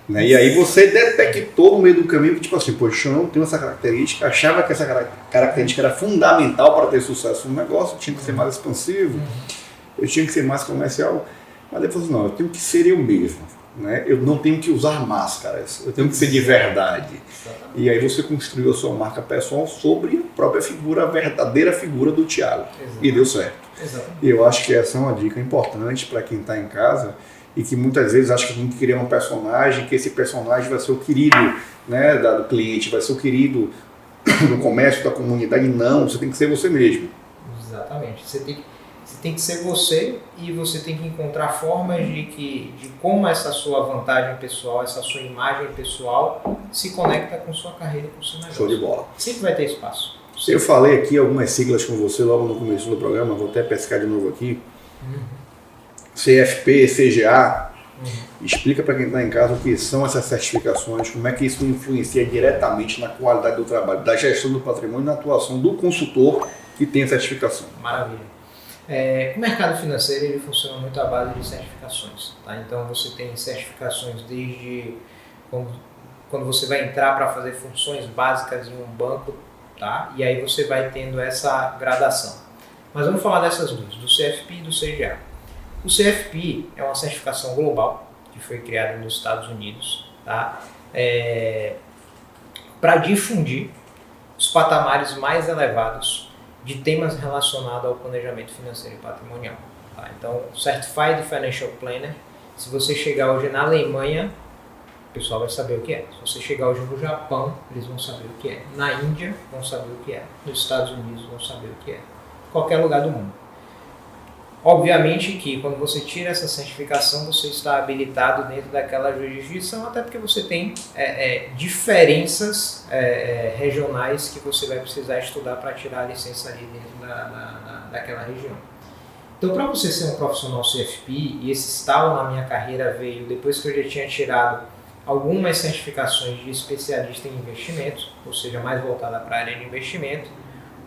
Né? E aí você detectou no meio do caminho que, tipo assim, poxa, eu não tenho essa característica, achava que essa característica era fundamental para ter sucesso no negócio, tinha que ser mais expansivo, eu tinha que ser mais comercial, mas depois não, eu tenho que ser eu mesmo. Né? Eu não tenho que usar máscaras, eu tenho que ser de verdade. E aí você construiu a sua marca pessoal sobre a própria figura, a verdadeira figura do Thiago. E deu certo. E eu acho que essa é uma dica importante para quem está em casa e que muitas vezes acha que a gente cria um personagem, que esse personagem vai ser o querido, né, do cliente, vai ser o querido do comércio, da comunidade. Não, você tem que ser você mesmo. Exatamente. Você tem que ser você e você tem que encontrar formas de como essa sua vantagem pessoal, essa sua imagem pessoal se conecta com sua carreira, com o seu negócio. Show de bola. Sempre vai ter espaço. Eu falei aqui algumas siglas com você logo no começo do programa, vou até pescar de novo aqui. CFP, CGA. Explica para quem está em casa o que são essas certificações, como é que isso influencia diretamente na qualidade do trabalho, da gestão do patrimônio e na atuação do consultor que tem a certificação. Maravilha. O mercado financeiro ele funciona muito à base de certificações. Tá? Então você tem certificações desde quando você vai entrar para fazer funções básicas em um banco, tá? E aí você vai tendo essa gradação. Mas vamos falar dessas duas, do CFP e do CGA. O CFP é uma certificação global que foi criada nos Estados Unidos, tá? Para difundir os patamares mais elevados de temas relacionados ao planejamento financeiro e patrimonial. Tá? Então, Certified Financial Planner, se você chegar hoje na Alemanha, o pessoal vai saber o que é. Se você chegar hoje no Japão, eles vão saber o que é. Na Índia, vão saber o que é. Nos Estados Unidos, vão saber o que é. Em qualquer lugar do mundo. Obviamente que quando você tira essa certificação, você está habilitado dentro daquela jurisdição, até porque você tem diferenças regionais que você vai precisar estudar para tirar a licença ali dentro daquela região. Então, para você ser um profissional CFP, e esse estalo na minha carreira veio depois que eu já tinha tirado algumas certificações de especialista em investimentos, ou seja, mais voltada para a área de investimento,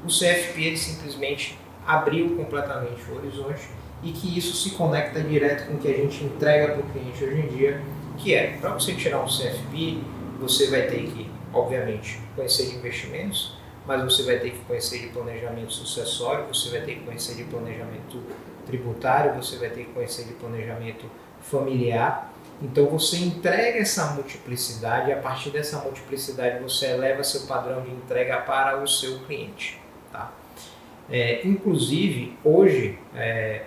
o CFP ele simplesmente abriu completamente o horizonte e que isso se conecta direto com o que a gente entrega para o cliente hoje em dia, que é, para você tirar um CFP, você vai ter que, obviamente, conhecer de investimentos, mas você vai ter que conhecer de planejamento sucessório, você vai ter que conhecer de planejamento tributário, você vai ter que conhecer de planejamento familiar. Então você entrega essa multiplicidade e a partir dessa multiplicidade você eleva seu padrão de entrega para o seu cliente. Tá? Inclusive, hoje,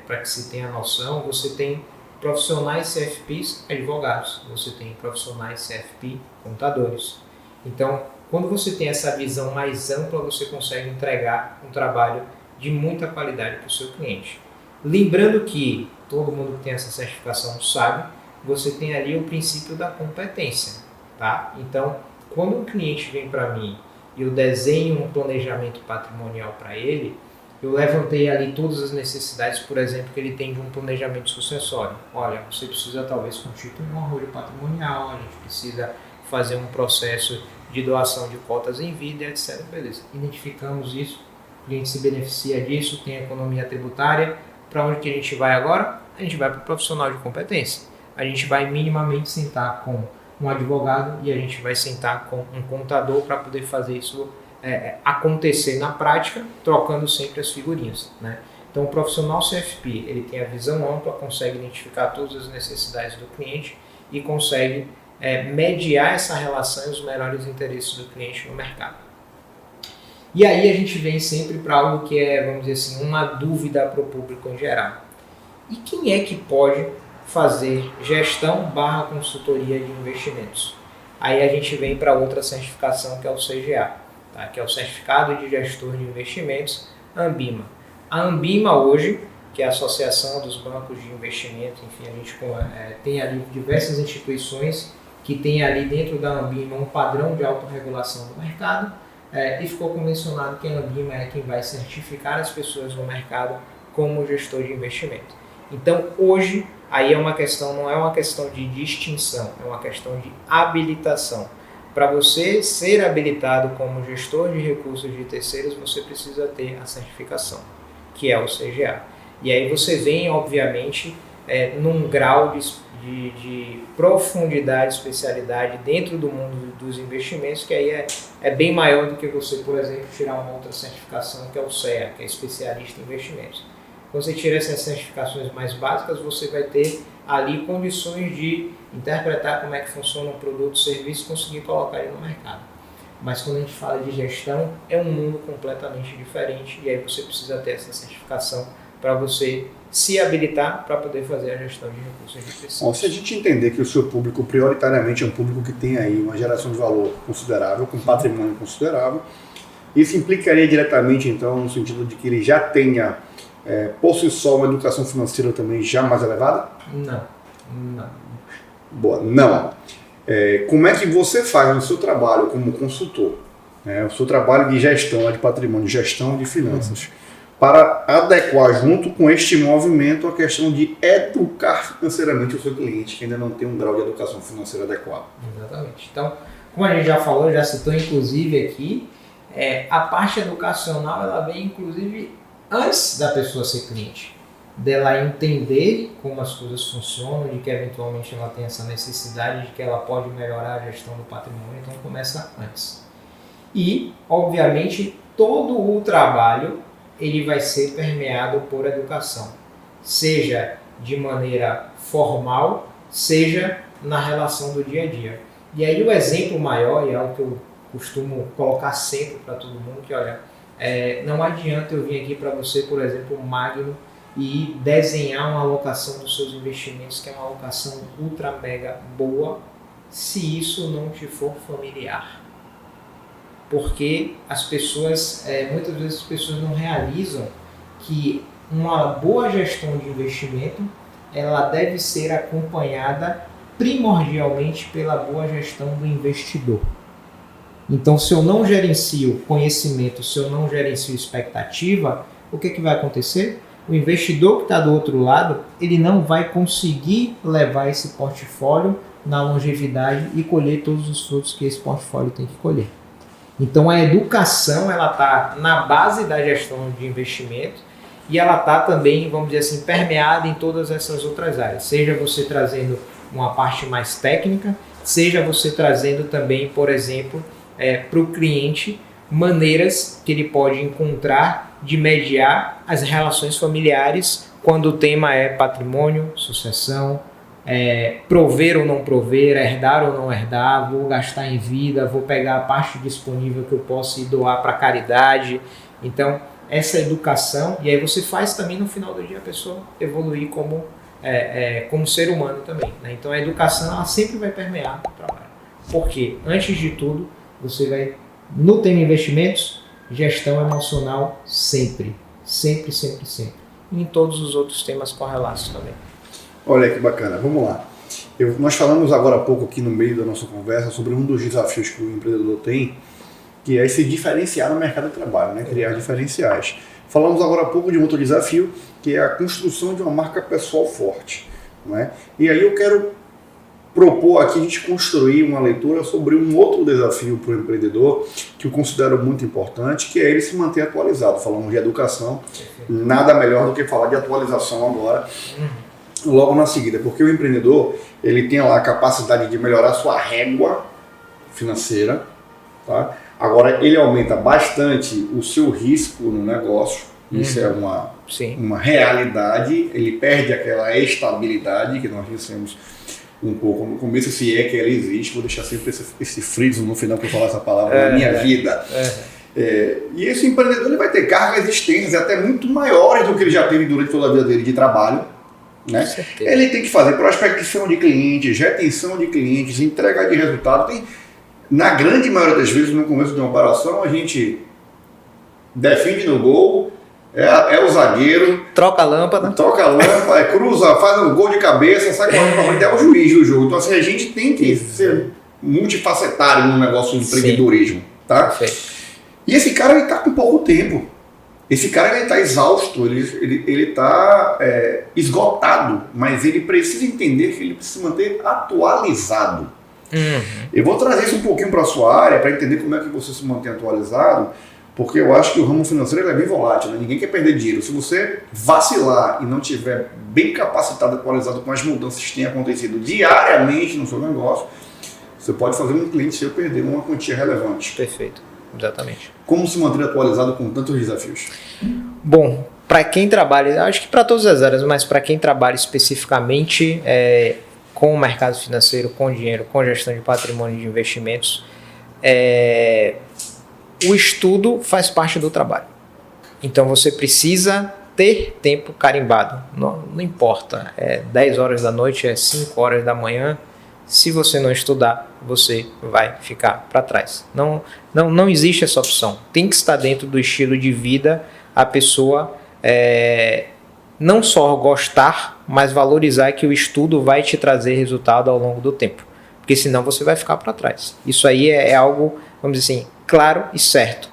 para que se tenha noção, você tem profissionais CFPs advogados, você tem profissionais CFP contadores. Então, quando você tem essa visão mais ampla, você consegue entregar um trabalho de muita qualidade para o seu cliente. Lembrando que todo mundo que tem essa certificação sabe, você tem ali o princípio da competência. Tá? Então, quando um cliente vem para mim e eu desenho um planejamento patrimonial para ele, eu levantei ali todas as necessidades, por exemplo, que ele tem de um planejamento sucessório. Olha, você precisa talvez constituir um arrojo patrimonial, a gente precisa fazer um processo de doação de cotas em vida, etc. Beleza, identificamos isso, o cliente se beneficia disso, tem economia tributária. Para onde que a gente vai agora? A gente vai para o profissional de competência. A gente vai minimamente sentar com um advogado e a gente vai sentar com um contador para poder fazer isso acontecer na prática, trocando sempre as figurinhas. Né? Então, o profissional CFP ele tem a visão ampla, consegue identificar todas as necessidades do cliente e consegue mediar essa relação e os melhores interesses do cliente no mercado. E aí a gente vem sempre para algo que é, vamos dizer assim, uma dúvida para o público em geral. E quem é que pode fazer gestão / consultoria de investimentos? Aí a gente vem para outra certificação que é o CGA, tá? Que é o Certificado de Gestor de Investimentos, ANBIMA. A ANBIMA hoje, que é a Associação dos Bancos de Investimento, enfim, a gente tem ali diversas instituições que tem ali dentro da ANBIMA um padrão de autorregulação do mercado, e ficou convencionado que a ANBIMA é quem vai certificar as pessoas no mercado como gestor de investimento. Então, hoje, aí não é uma questão de distinção, é uma questão de habilitação. Para você ser habilitado como gestor de recursos de terceiros, você precisa ter a certificação, que é o CGA. E aí você vem, obviamente, num grau de profundidade, especialidade dentro do mundo dos investimentos, que aí é bem maior do que você, por exemplo, tirar uma outra certificação, que é o CEA, que é especialista em investimentos. Quando você tira essas certificações mais básicas, você vai ter ali condições de interpretar como é que funciona um produto, serviço e conseguir colocar ele no mercado. Mas quando a gente fala de gestão, é um mundo completamente diferente e aí você precisa ter essa certificação para você se habilitar para poder fazer a gestão de recursos de pessoas. Bom, se a gente entender que o seu público prioritariamente é um público que tem aí uma geração de valor considerável, com patrimônio considerável, isso implicaria diretamente, então, no sentido de que ele já tenha, por si só, uma educação financeira também já mais elevada? Não. Boa, não. Como é que você faz no seu trabalho como consultor, o seu trabalho de gestão de patrimônio, gestão de finanças, para adequar junto com este movimento a questão de educar financeiramente o seu cliente que ainda não tem um grau de educação financeira adequado? Exatamente. Então, como a gente já falou, já citou inclusive aqui, a parte educacional ela vem inclusive antes da pessoa ser cliente, dela entender como as coisas funcionam, de que eventualmente ela tem essa necessidade, de que ela pode melhorar a gestão do patrimônio, então começa antes. E, obviamente, todo o trabalho ele vai ser permeado por educação, seja de maneira formal, seja na relação do dia a dia. E aí o exemplo maior, e é algo que eu costumo colocar sempre para todo mundo, que olha, não adianta eu vir aqui para você, por exemplo, Magno, e desenhar uma alocação dos seus investimentos, que é uma alocação ultra mega boa, se isso não te for familiar. Porque as pessoas, muitas vezes as pessoas não realizam que uma boa gestão de investimento, ela deve ser acompanhada primordialmente pela boa gestão do investidor. Então, se eu não gerencio conhecimento, se eu não gerencio expectativa, o que vai acontecer? O investidor que está do outro lado, ele não vai conseguir levar esse portfólio na longevidade e colher todos os frutos que esse portfólio tem que colher. Então, a educação, ela está na base da gestão de investimento e ela está também, vamos dizer assim, permeada em todas essas outras áreas. Seja você trazendo uma parte mais técnica, seja você trazendo também, por exemplo, para o cliente, maneiras que ele pode encontrar de mediar as relações familiares quando o tema é patrimônio, sucessão, prover ou não prover, herdar ou não herdar, vou gastar em vida, vou pegar a parte disponível que eu posso ir doar para caridade. Então, essa educação, e aí você faz também no final do dia a pessoa evoluir como ser humano também, né? Então, a educação ela sempre vai permear o trabalho. Porque, antes de tudo, você vai, no tema investimentos, gestão emocional sempre. Sempre, sempre, sempre. E em todos os outros temas correlatos também. Olha que bacana, vamos lá. Nós falamos agora há pouco aqui no meio da nossa conversa sobre um dos desafios que o empreendedor tem, que é se diferenciar no mercado de trabalho, né? Criar diferenciais. Falamos agora há pouco de um outro desafio, que é a construção de uma marca pessoal forte, não é? E aí eu quero propor aqui a gente construir uma leitura sobre um outro desafio para o empreendedor, que eu considero muito importante, que é ele se manter atualizado. Falamos de educação, nada melhor do que falar de atualização agora, logo na seguida, porque o empreendedor ele tem lá a capacidade de melhorar sua régua financeira, tá? Agora ele aumenta bastante o seu risco no negócio, isso é uma realidade, ele perde aquela estabilidade que nós dissemos um pouco no começo, se é que ela existe, vou deixar sempre esse friso no final para falar essa palavra na minha vida. E esse empreendedor ele vai ter cargas extensas, até muito maiores do que ele já teve durante toda a vida dele de trabalho, né? Ele tem que fazer prospecção de clientes, retenção de clientes, entrega de resultado. Na grande maioria das vezes, no começo de uma operação, a gente defende no gol, é o zagueiro, troca a lâmpada, cruza, faz um gol de cabeça, sai correndo pra frente, é o juiz do jogo. Então assim, a gente tem que ser multifacetário no negócio de empreendedorismo, tá? E esse cara ele tá com pouco tempo. Esse cara ele tá exausto, ele tá esgotado, mas ele precisa entender que ele precisa se manter atualizado. Eu vou trazer isso um pouquinho para a sua área, para entender como é que você se mantém atualizado, porque eu acho que o ramo financeiro é bem volátil, né? Ninguém quer perder dinheiro. Se você vacilar e não tiver bem capacitado, atualizado com as mudanças que têm acontecido diariamente no seu negócio, você pode fazer um cliente seu perder uma quantia relevante. Perfeito, exatamente. Como se manter atualizado com tantos desafios? Bom, para quem trabalha, acho que para todas as áreas, mas para quem trabalha especificamente com o mercado financeiro, com dinheiro, com gestão de patrimônio de investimentos, o estudo faz parte do trabalho. Então você precisa ter tempo carimbado. Não importa, 10 horas da noite, 5 horas da manhã. Se você não estudar, você vai ficar para trás. Não existe essa opção. Tem que estar dentro do estilo de vida a pessoa não só gostar, mas valorizar que o estudo vai te trazer resultado ao longo do tempo. Porque senão você vai ficar para trás. Isso aí é algo, vamos dizer assim, claro e certo.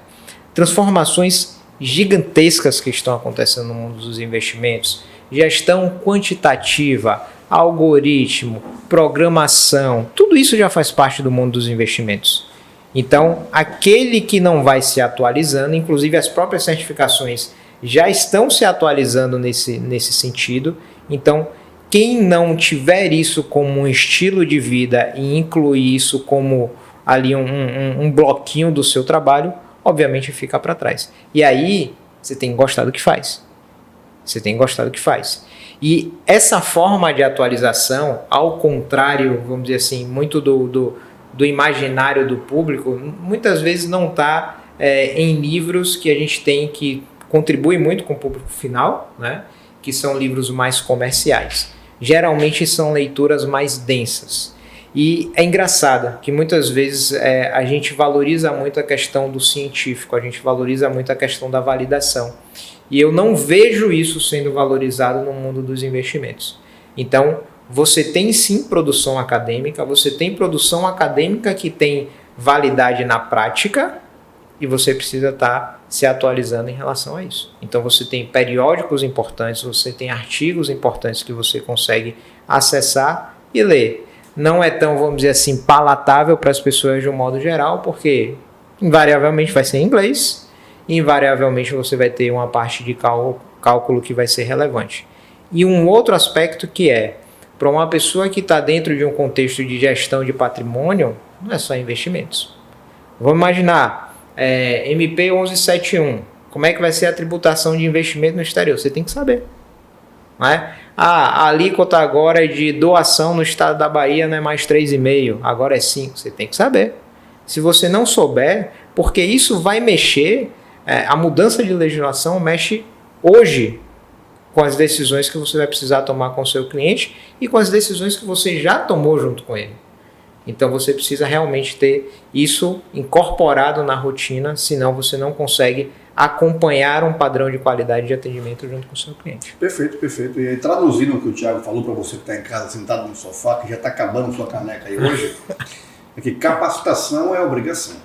Transformações gigantescas que estão acontecendo no mundo dos investimentos, gestão quantitativa, algoritmo, programação, tudo isso já faz parte do mundo dos investimentos. Então, aquele que não vai se atualizando, inclusive as próprias certificações já estão se atualizando nesse sentido. Então, quem não tiver isso como um estilo de vida e incluir isso como ali um bloquinho do seu trabalho, obviamente fica para trás. E aí, você tem que gostar do que faz. Você tem que gostar do que faz. E essa forma de atualização, ao contrário, vamos dizer assim, muito do imaginário do público, muitas vezes não está em livros que a gente tem que contribui muito com o público final, né? Que são livros mais comerciais. Geralmente são leituras mais densas. E é engraçado que muitas vezes a gente valoriza muito a questão do científico, a gente valoriza muito a questão da validação. E eu não vejo isso sendo valorizado no mundo dos investimentos. Então, você tem sim produção acadêmica, você tem produção acadêmica que tem validade na prática e você precisa estar se atualizando em relação a isso. Então, você tem periódicos importantes, você tem artigos importantes que você consegue acessar e ler. Não é tão, vamos dizer assim, palatável para as pessoas de um modo geral, porque invariavelmente vai ser em inglês, e invariavelmente você vai ter uma parte de cálculo que vai ser relevante. E um outro aspecto que para uma pessoa que está dentro de um contexto de gestão de patrimônio, não é só investimentos. Vamos imaginar, MP 1171, como é que vai ser a tributação de investimento no exterior? Você tem que saber. Não é? A alíquota agora de doação no estado da Bahia não é mais 3,5, agora é 5. Você tem que saber. Se você não souber, porque isso vai mexer, a mudança de legislação mexe hoje com as decisões que você vai precisar tomar com o seu cliente e com as decisões que você já tomou junto com ele. Então você precisa realmente ter isso incorporado na rotina, senão você não consegue acompanhar um padrão de qualidade de atendimento junto com o seu cliente. Perfeito, perfeito. E aí, traduzindo o que o Thiago falou para você que está em casa sentado no sofá, que já está acabando sua caneca aí hoje, é que capacitação é obrigação.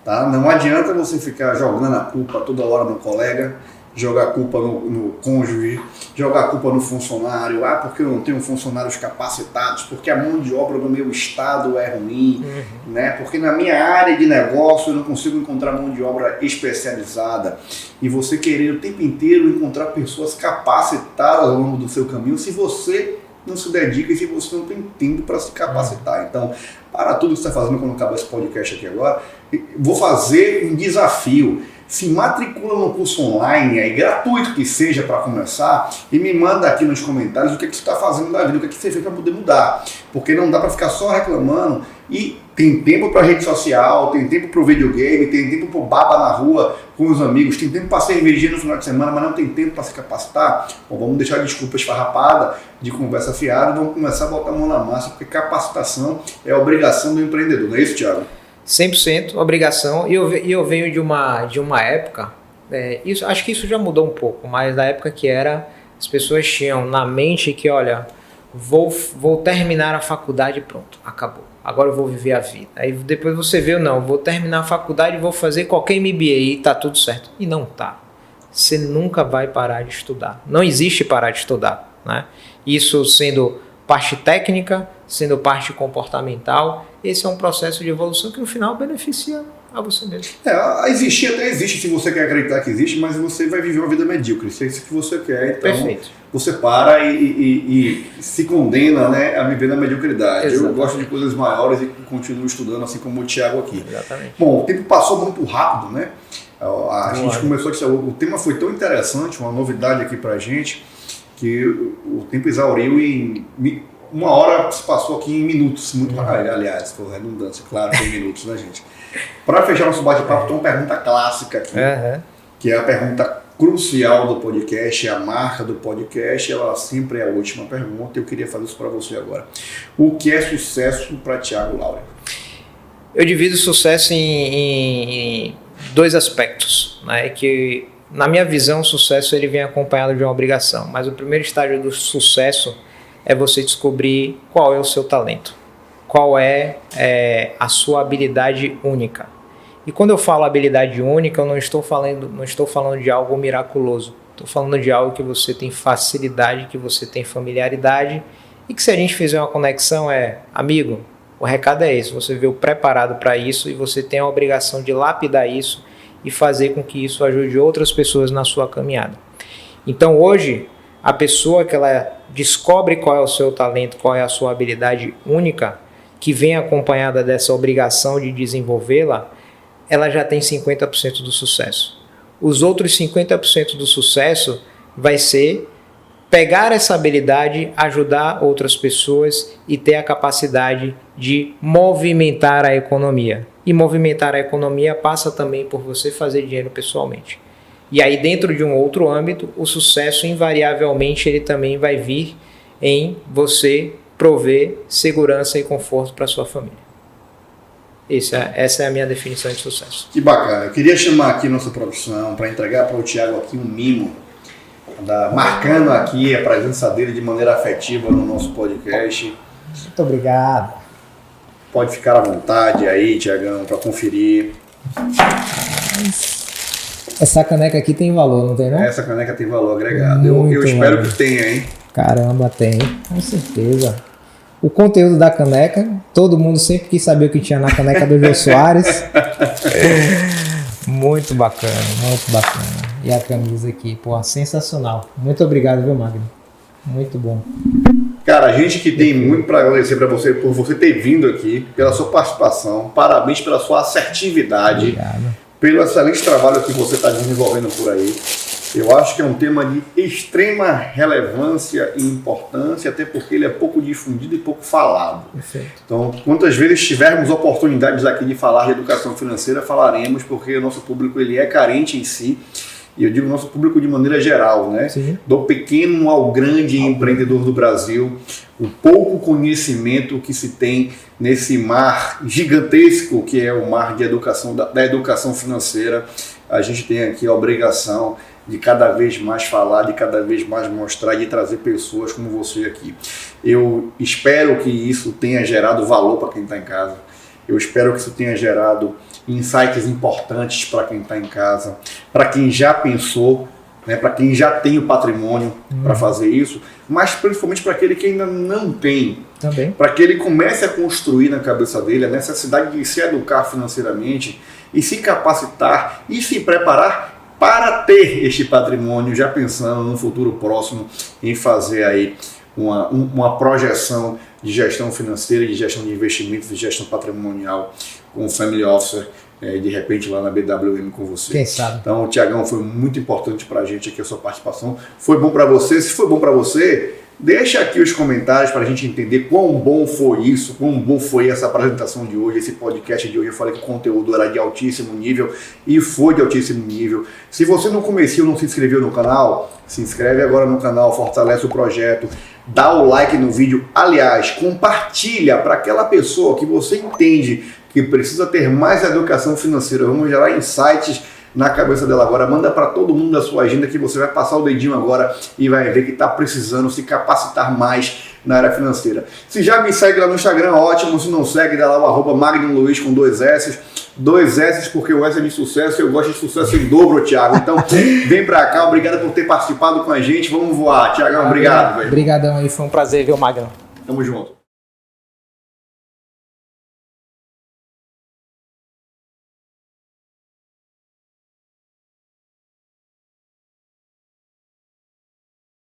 Tá? Não adianta você ficar jogando a culpa toda hora no colega, jogar a culpa no cônjuge, jogar a culpa no funcionário, porque eu não tenho funcionários capacitados, porque a mão de obra do meu estado é ruim, né? Porque na minha área de negócio eu não consigo encontrar mão de obra especializada. E você querer o tempo inteiro encontrar pessoas capacitadas ao longo do seu caminho, se você não se dedica e se você não tem tempo para se capacitar. Então, para tudo que você está fazendo quando acabar esse podcast aqui agora, vou fazer um desafio. Se matricula no curso online, aí gratuito que seja para começar, e me manda aqui nos comentários o que você está fazendo da vida, o que você fez para poder mudar. Porque não dá para ficar só reclamando e tem tempo para rede social, tem tempo para o videogame, tem tempo para o baba na rua com os amigos, tem tempo para cerveja no final de semana, mas não tem tempo para se capacitar. Bom, vamos deixar desculpa esfarrapada de conversa fiada e vamos começar a botar a mão na massa, porque capacitação é a obrigação do empreendedor, não é isso, Thiago? 100% obrigação, e eu venho de uma época, acho que isso já mudou um pouco, mas da época que as pessoas tinham na mente que, olha, vou terminar a faculdade e pronto, acabou, agora eu vou viver a vida. Aí depois você vê, não, vou terminar a faculdade e vou fazer qualquer MBA e tá tudo certo. E não tá. Você nunca vai parar de estudar. Não existe parar de estudar, né? Isso sendo parte técnica, sendo parte comportamental, esse é um processo de evolução que no final beneficia a você mesmo. Existir até existe, se você quer acreditar que existe, mas você vai viver uma vida medíocre, se é isso que você quer, então Perfeito. Você para e se condena, né, a viver na mediocridade. Exatamente. Eu gosto de coisas maiores e continuo estudando, assim como o Thiago aqui. Exatamente. Bom, o tempo passou muito rápido, né? A gente começou a o tema foi tão interessante, uma novidade aqui pra gente, que o tempo exauriu em 1 hora, se passou aqui em minutos, muito aliás, foi redundância, claro, tem minutos, né, gente? Para fechar nosso bate-papo, tem uma pergunta clássica aqui, que é a pergunta crucial do podcast, a marca do podcast, ela sempre é a última pergunta, eu queria fazer isso para você agora. O que é sucesso para Thiago Laura? Eu divido sucesso em 2 aspectos, né, que na minha visão, o sucesso ele vem acompanhado de uma obrigação, mas o primeiro estágio do sucesso é você descobrir qual é o seu talento, qual é a sua habilidade única. E quando eu falo habilidade única, eu não estou falando de algo miraculoso, estou falando de algo que você tem facilidade, que você tem familiaridade e que se a gente fizer uma conexão amigo, o recado é esse, você veio preparado para isso e você tem a obrigação de lapidar isso e fazer com que isso ajude outras pessoas na sua caminhada. Então hoje, a pessoa que ela descobre qual é o seu talento, qual é a sua habilidade única, que vem acompanhada dessa obrigação de desenvolvê-la, ela já tem 50% do sucesso. Os outros 50% do sucesso vai ser pegar essa habilidade, ajudar outras pessoas e ter a capacidade de movimentar a economia. E movimentar a economia passa também por você fazer dinheiro pessoalmente. E aí, dentro de um outro âmbito, o sucesso, invariavelmente, ele também vai vir em você prover segurança e conforto para sua família. Essa é a minha definição de sucesso. Que bacana. Eu queria chamar aqui nossa produção para entregar para o Thiago aqui um mimo, marcando aqui a presença dele de maneira afetiva no nosso podcast. Muito obrigado. Pode ficar à vontade aí, Thiagão, para conferir. Essa caneca aqui tem valor, não tem, não? Essa caneca tem valor agregado. Eu espero que tenha, hein? Caramba, tem. Com certeza. O conteúdo da caneca, todo mundo sempre quis saber o que tinha na caneca do Jô Soares. Muito bacana, muito bacana. E a camisa aqui, pô, sensacional. Muito obrigado, viu, Magno? Muito bom. Cara, a gente que tem muito para agradecer para você por você ter vindo aqui, pela sua participação. Parabéns pela sua assertividade. Obrigado. Pelo excelente trabalho que você está desenvolvendo por aí. Eu acho que é um tema de extrema relevância e importância, até porque ele é pouco difundido e pouco falado. Perfeito. Então, quantas vezes tivermos oportunidades aqui de falar de educação financeira, falaremos, porque o nosso público ele é carente em si. E eu digo nosso público de maneira geral, né? Sim. Do pequeno ao grande empreendedor do Brasil, o pouco conhecimento que se tem nesse mar gigantesco que é o mar de educação, da educação financeira, a gente tem aqui a obrigação de cada vez mais falar, de cada vez mais mostrar e de trazer pessoas como você aqui. Eu espero que isso tenha gerado valor para quem está em casa. Eu espero que isso tenha gerado insights importantes para quem está em casa, para quem já pensou, né, para quem já tem o patrimônio para fazer isso, mas principalmente para aquele que ainda não tem. Também. Para que ele comece a construir na cabeça dele a necessidade de se educar financeiramente e se capacitar e se preparar para ter este patrimônio, já pensando no futuro próximo em fazer aí uma projeção de gestão financeira, de gestão de investimentos, de gestão patrimonial com o Family Officer, de repente lá na BWM com você. Quem sabe? Então, Thiagão, foi muito importante para a gente aqui a sua participação. Foi bom para você? Se foi bom para você, deixa aqui os comentários para a gente entender quão bom foi isso, quão bom foi essa apresentação de hoje, esse podcast de hoje. Eu falei que o conteúdo era de altíssimo nível e foi de altíssimo nível. Se você no comecinho não se inscreveu no canal, se inscreve agora no canal, fortalece o projeto, dá o like no vídeo. Aliás, compartilha para aquela pessoa que você entende que precisa ter mais educação financeira. Vamos gerar insights na cabeça dela agora. Manda para todo mundo da sua agenda que você vai passar o dedinho agora e vai ver que está precisando se capacitar mais na área financeira. Se já me segue lá no Instagram, ótimo. Se não segue, dá lá o @MagnumLuiz com 2 S. 2 S porque o S é de sucesso e eu gosto de sucesso em dobro, Thiago. Então, vem pra cá. Obrigado por ter participado com a gente. Vamos voar. Thiagão, obrigado. Obrigadão aí. Foi um prazer, viu, Magno? Tamo junto.